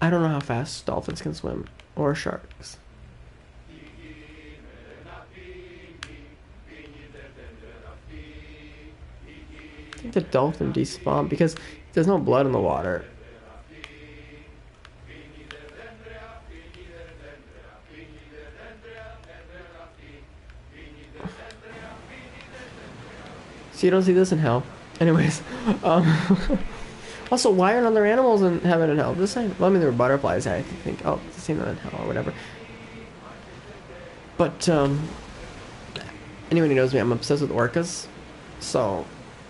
I don't know how fast dolphins can swim, or sharks. I think the dolphin despawned because there's no blood in the water. So you don't see this in hell. Anyways, also, why aren't other animals in heaven and hell? This ain't, well, I mean, there were butterflies, I think. Oh, it's the same in hell or whatever. But, anyone who knows me, I'm obsessed with orcas. So,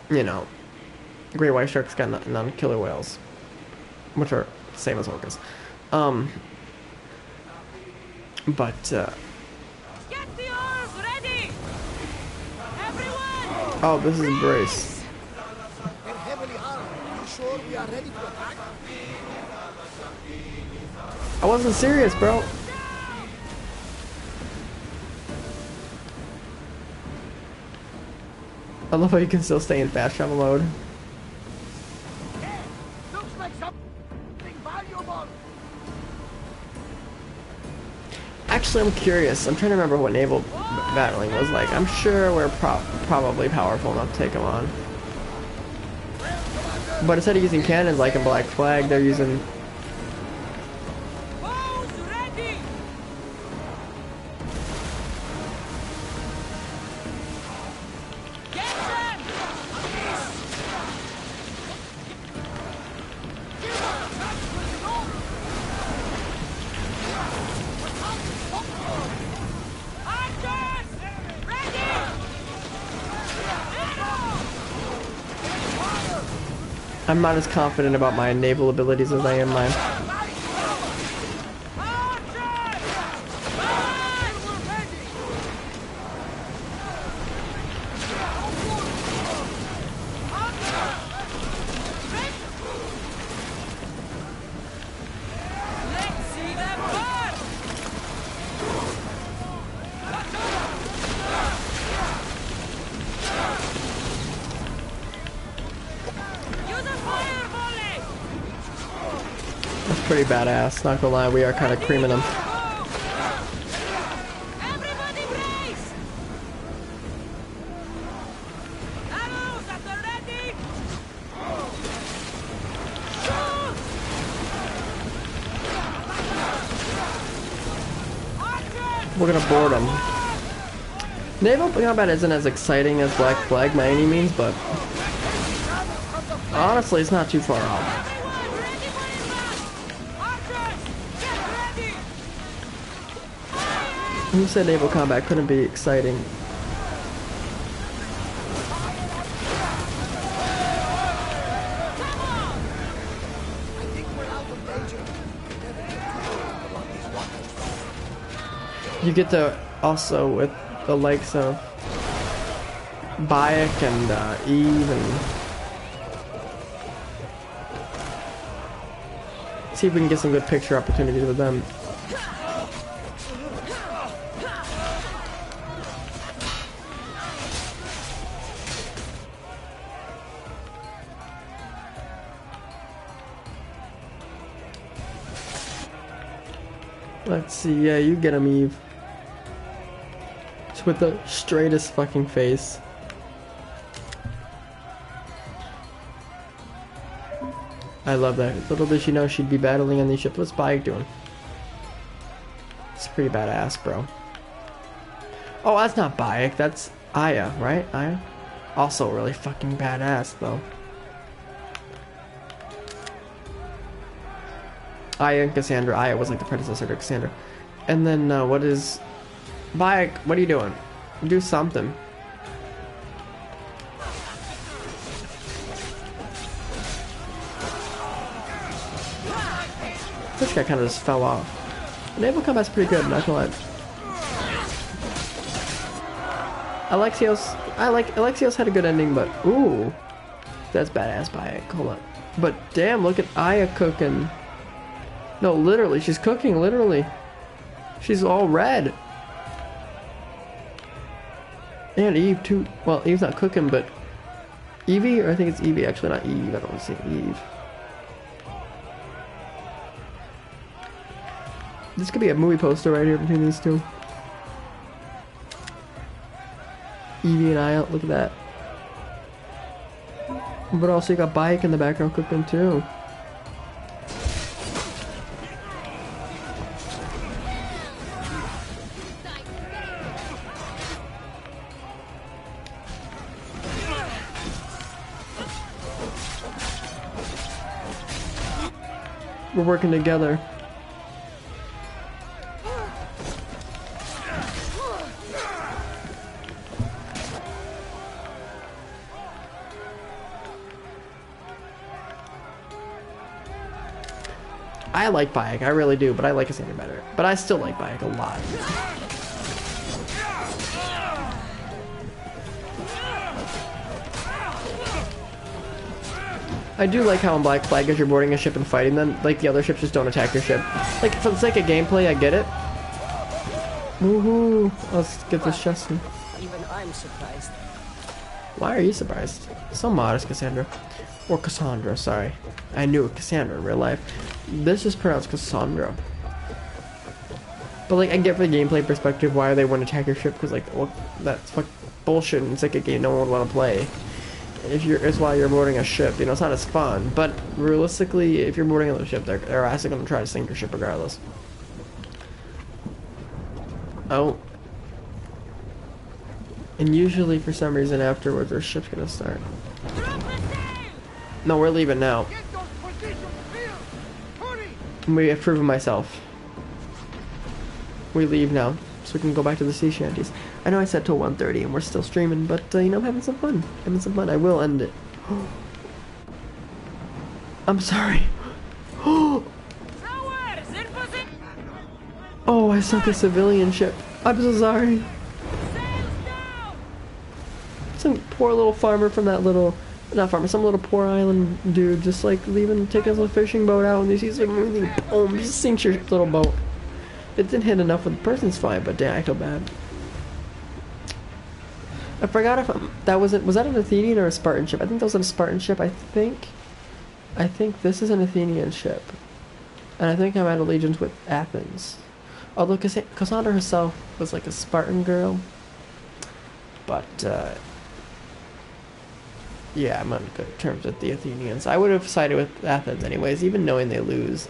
you know, great white sharks got non-killer whales, which are the same as orcas. But, Get the oars ready! Everyone! oh, this is Brace. They're heavily armed. You sure we are ready to attack? I wasn't serious, bro. I love how you can still stay in fast travel mode. Yeah, looks like something valuable. Actually, I'm curious. I'm trying to remember what naval battling was like. I'm sure we're probably powerful enough to take them on. But instead of using cannons like in Black Flag, they're using... Bows ready! Get them! Archers! Ready! I'm not as confident about my naval abilities as I am mine. Let's see them burn! Use a fire volley! That's pretty badass. Not gonna lie, we are kind of creaming them. Everybody brace! Arrows at the ready! Shoot! Archers! We're gonna board them. Naval combat isn't as exciting as Black Flag by any means, but honestly, it's not too far off. Everyone ready for impact! Archers! Get ready! Who said naval combat couldn't be exciting? I think we're out of danger. Never get too old along these waters. You get to also with the likes of Bayek and Eve and see if we can get some good picture opportunities with them. Let's see, yeah, you get him, Eve. Just with the straightest fucking face. I love that. Little did she know she'd be battling on these ships. What's Bayek doing? It's pretty badass, bro. Oh, that's not Bayek. That's Aya, right? Aya? Also really fucking badass, though. Aya and Cassandra. Aya was like the predecessor to Cassandra. And then, what is... Bayek, what are you doing? Do something. This guy kind of just fell off. Naval combat's pretty good, not gonna lie. Alexios I like Alexios had a good ending, but ooh, that's badass Bayek. Hold on, but damn, look at Aya cooking. No, literally, she's cooking. Literally, she's all red. And Eve too. Well, Eve's not cooking, but Evie, or I think it's Evie actually, not Eve. I don't want to say Eve. This could be a movie poster right here between these two. Evie and Aya, look at that. But also you got Bayek in the background cooking too. We're working together. I like Bayek, I really do, but I like Cassandra better. But I still like Bayek a lot. I do like how in Black Flag, as you're boarding a ship and fighting them, like the other ships just don't attack your ship. Like, for the sake of gameplay, I get it. Woohoo! Let's get this chest. Even I'm surprised. Why are you surprised? So modest, Cassandra. Or Cassandra, sorry. I knew it, Cassandra in real life. This is pronounced Cassandra. But like, I get from the gameplay perspective why they wouldn't attack your ship, because like, well, that's fuck bullshit, and it's like a game no one would want to play. If you're, it's why you're boarding a ship, you know, it's not as fun. But realistically, if you're boarding another ship, they're actually going to try to sink your ship regardless. Oh. And usually, for some reason, afterwards, their ship's going to start. No, we're leaving now. We have proven myself. We leave now, so we can go back to the sea shanties. I know I said till 1:30 and we're still streaming, but you know, I'm having some fun. Having some fun. I will end it. I'm sorry. Oh, I sunk a civilian ship. I'm so sorry. Some poor little farmer from that little, not farmer, some little poor island dude just like leaving, taking his fishing boat out, and he sees like moving, boom, just sinks your little boat. It didn't hit enough with the person's fine, but damn, I feel bad. I forgot if that was that an Athenian or a Spartan ship? I think that was a Spartan ship. I think this is an Athenian ship, and I think I'm at allegiance with Athens. Although Cassandra herself was like a Spartan girl, but yeah, I'm on good terms with the Athenians. I would have sided with Athens anyways, even knowing they lose.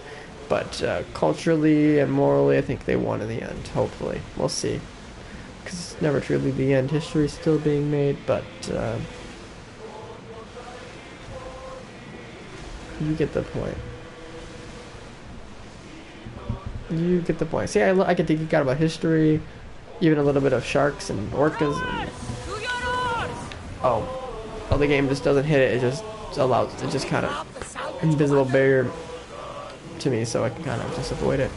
But culturally and morally, I think they won in the end. Hopefully, we'll see. Because it's never truly the end. History's still being made, but you get the point. You get the point. See, I get to geek out about history, even a little bit of sharks and orcas. And oh, the game just doesn't hit it. It just allows. It just kind of invisible barrier to me, so I can kind of just avoid it.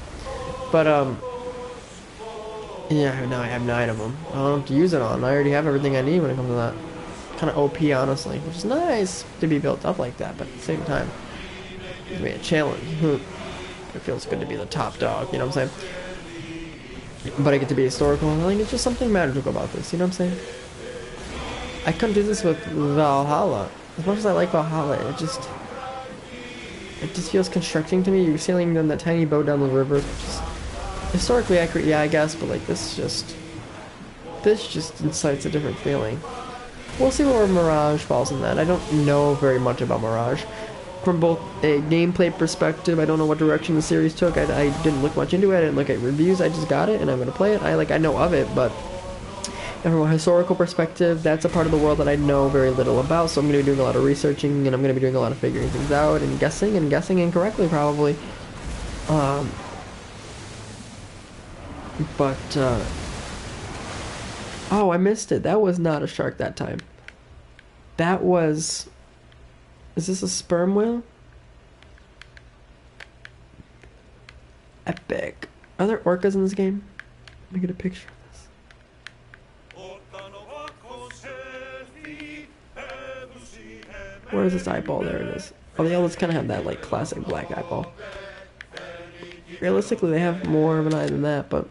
But yeah, now I have 9 of them. I don't have to use it on. I already have everything I need when it comes to that. Kind of OP, honestly, which is nice to be built up like that, but at the same time, it's me a challenge. It feels good to be the top dog, you know what I'm saying? But I get to be historical, and I think it's just something magical about this, you know what I'm saying? I couldn't do this with Valhalla. As much as I like Valhalla, it just feels constricting to me. You're sailing on that tiny boat down the river, which is historically accurate, yeah, I guess, but like this just incites a different feeling. We'll see where Mirage falls in that. I don't know very much about Mirage. From both a gameplay perspective, I don't know what direction the series took. I didn't look much into it. I didn't look at reviews. I just got it, and I'm gonna play it. I know of it, but from a historical perspective, that's a part of the world that I know very little about. So I'm gonna be doing a lot of researching, and I'm gonna be doing a lot of figuring things out and guessing incorrectly probably. But oh, I missed it. That was not a shark that time. That was. Is this a sperm whale? Epic. Are there orcas in this game? Let me get a picture of this. Where is this eyeball? There it is. Oh, they all just kind of have that like classic black eyeball. Realistically, they have more of an eye than that, but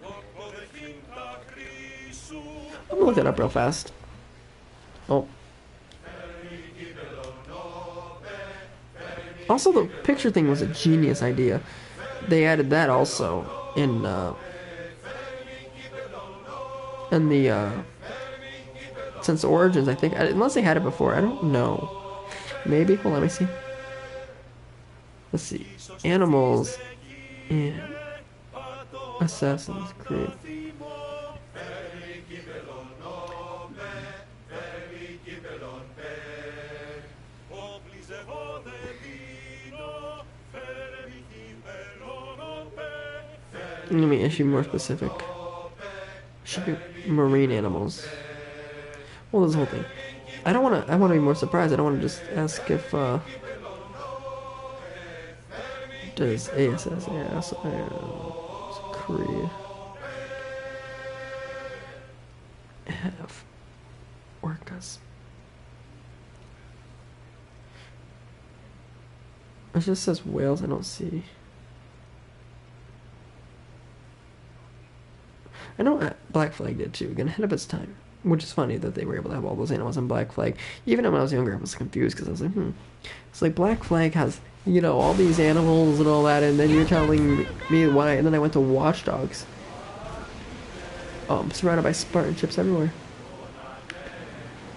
I'm gonna look that up real fast. Oh. Also, the picture thing was a genius idea. They added that also in the since Origins, I think, unless they had it before, I don't know. Maybe. Well, let me see. Let's see. Animals in Assassin's Creed. Let me issue more specific. Should be marine animals. Well, this whole thing. I don't want to. I want to be more surprised. I don't want to just ask if does ASS Creed have orcas? It just says whales. I don't see. I know Black Flag did too, again, ahead of its time. Which is funny that they were able to have all those animals in Black Flag. Even when I was younger, I was confused because I was like, It's like Black Flag has, you know, all these animals and all that, and then you're telling me why. And then I went to Watch Dogs. I'm surrounded by Spartan ships everywhere.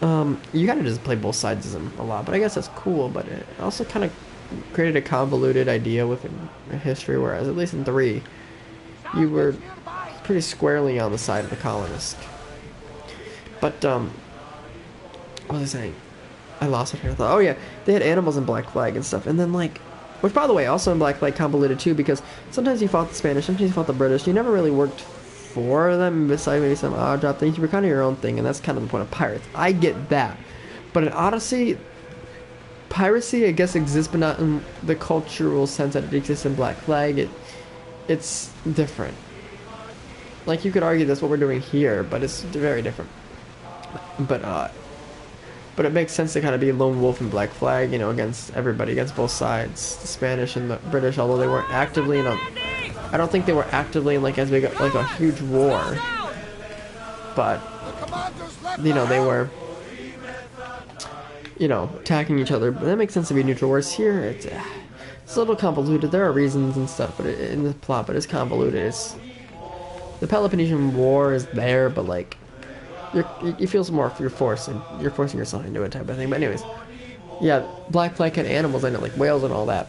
You gotta just play both sides of them a lot, but I guess that's cool, but it also kind of created a convoluted idea within a history, whereas at least in 3, you were pretty squarely on the side of the colonist. But, what was I saying? I lost it here. I thought, oh yeah, they had animals in Black Flag and stuff, and then like, which by the way, also in Black Flag convoluted too, because sometimes you fought the Spanish, sometimes you fought the British, you never really worked for them, besides maybe some odd job things, you were kind of your own thing, and that's kind of the point of pirates. I get that. But in Odyssey, piracy, I guess, exists, but not in the cultural sense that it exists in Black Flag. It's different. Like, you could argue that's what we're doing here, but it's very different. But it makes sense to kind of be lone wolf in Black Flag, you know, against everybody, against both sides, the Spanish and the British, although they weren't actively in a... I don't think they were actively in, like, as big, like, a huge war. But, you know, they were, you know, attacking each other. But that makes sense to be neutral, whereas here, it's a little convoluted. There are reasons and stuff but in the plot, but it's convoluted. The Peloponnesian War is there, but, like, you feel more if you're forcing yourself into it type of thing. But anyways, yeah, Black Flag had animals in it, like whales and all that,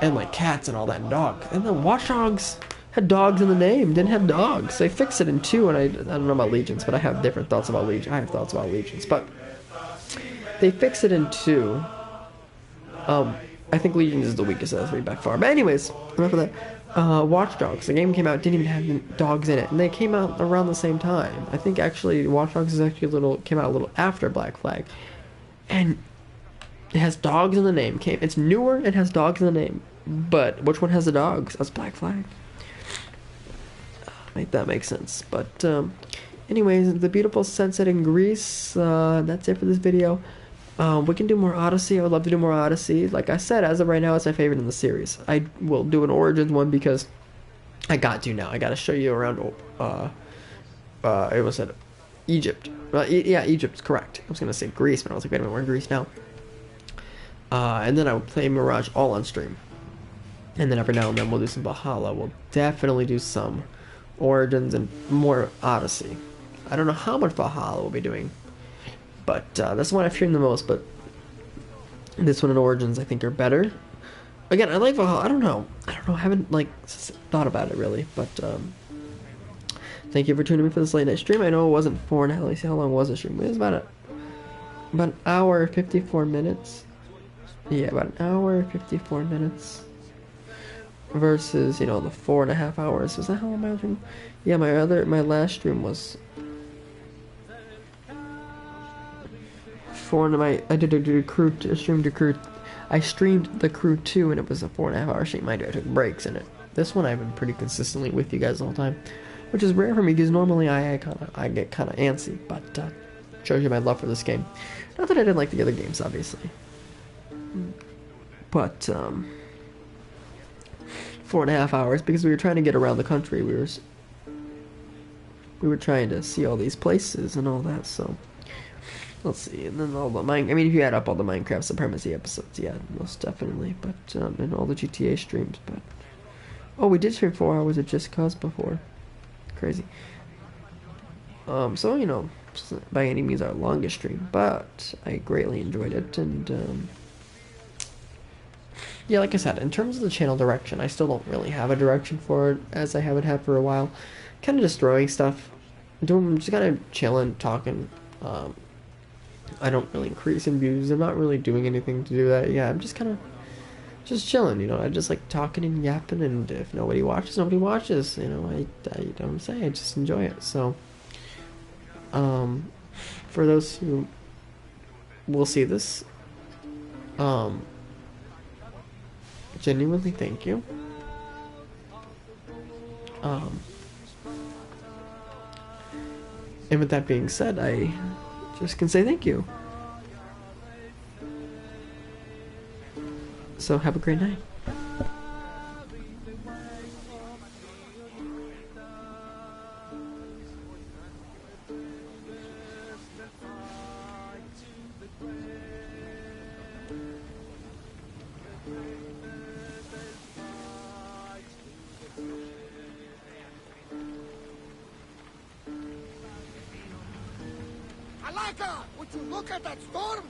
and like cats and all that, and dogs. And then Watch Dogs had dogs in the name, didn't have dogs. They fixed it in 2, and I don't know about Legions, but I have different thoughts about Legions. I have thoughts about Legions, but they fixed it in 2. I think Legions is the weakest of the 3 by far. But anyways, enough of that. Watch Dogs. The game came out, didn't even have dogs in it, and they came out around the same time. I think actually Watch Dogs is actually came out a little after Black Flag, and it has dogs in the name. It's newer, it has dogs in the name, but which one has the dogs? That's Black Flag. Make that make sense. But anyways, the beautiful sunset in Greece. That's it for this video. We can do more Odyssey. I would love to do more Odyssey. Like I said, as of right now, it's my favorite in the series. I will do an Origins one because I got to now. I got to show you around. It was at Egypt. Yeah, Egypt's correct. I was gonna say Greece, but I was like, wait a minute, we're in Greece now. And then I would play Mirage all on stream. And then every now and then we'll do some Valhalla. We'll definitely do some Origins and more Odyssey. I don't know how much Valhalla we'll be doing. But that's the one I've streamed the most, but this one and Origins I think are better. Again, I like Valhalla. I don't know. I haven't like thought about it really, but thank you for tuning in for this late night stream. I know it wasn't 4 and a half. Let's see how long was the stream. It was about an hour 54 minutes. Yeah, about an hour 54 minutes versus, you know, the 4.5 hours. Was that how long my stream? Yeah, my last stream was I did a stream to Crew. I streamed the Crew 2 and it was a 4.5 hour stream. Mind you, I took breaks in it. This one I've been pretty consistently with you guys the whole time, which is rare for me because normally I get kind of antsy, but shows you my love for this game. Not that I didn't like the other games, obviously. But 4.5 hours because we were trying to get around the country. We were trying to see all these places and all that. So let's see, and then all the I mean, if you add up all the Minecraft Supremacy episodes, yeah, most definitely. But and all the GTA streams. But oh, we did stream 4 hours of Just Cause before. Crazy. So you know, by any means our longest stream, but I greatly enjoyed it, and yeah, like I said, in terms of the channel direction, I still don't really have a direction for it, as I haven't had for a while. Kind of just throwing stuff, just kind of chilling, talking. I don't really increase in views. I'm not really doing anything to do that. Yeah, I'm just kind of just chilling, you know. I just like talking and yapping, and if nobody watches, nobody watches. You know, I don't say. I just enjoy it. So, for those who will see this, genuinely thank you. And with that being said, I just can say thank you. So have a great night. Alaka, would you look at that storm?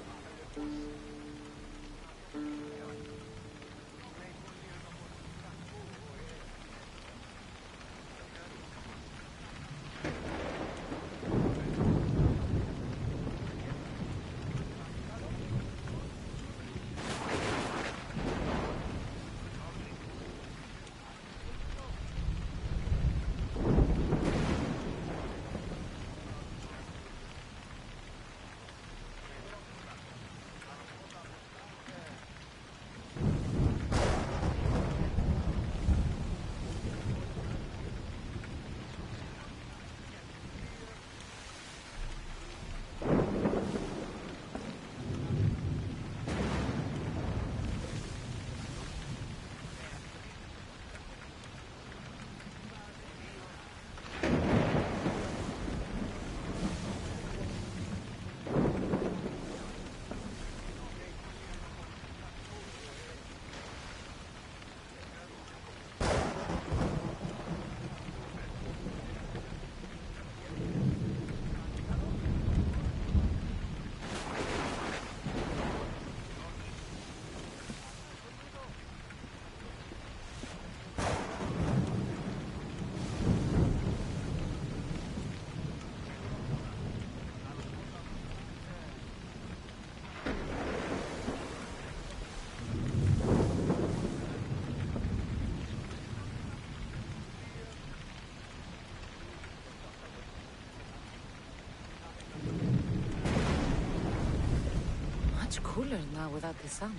Much cooler now without the sun.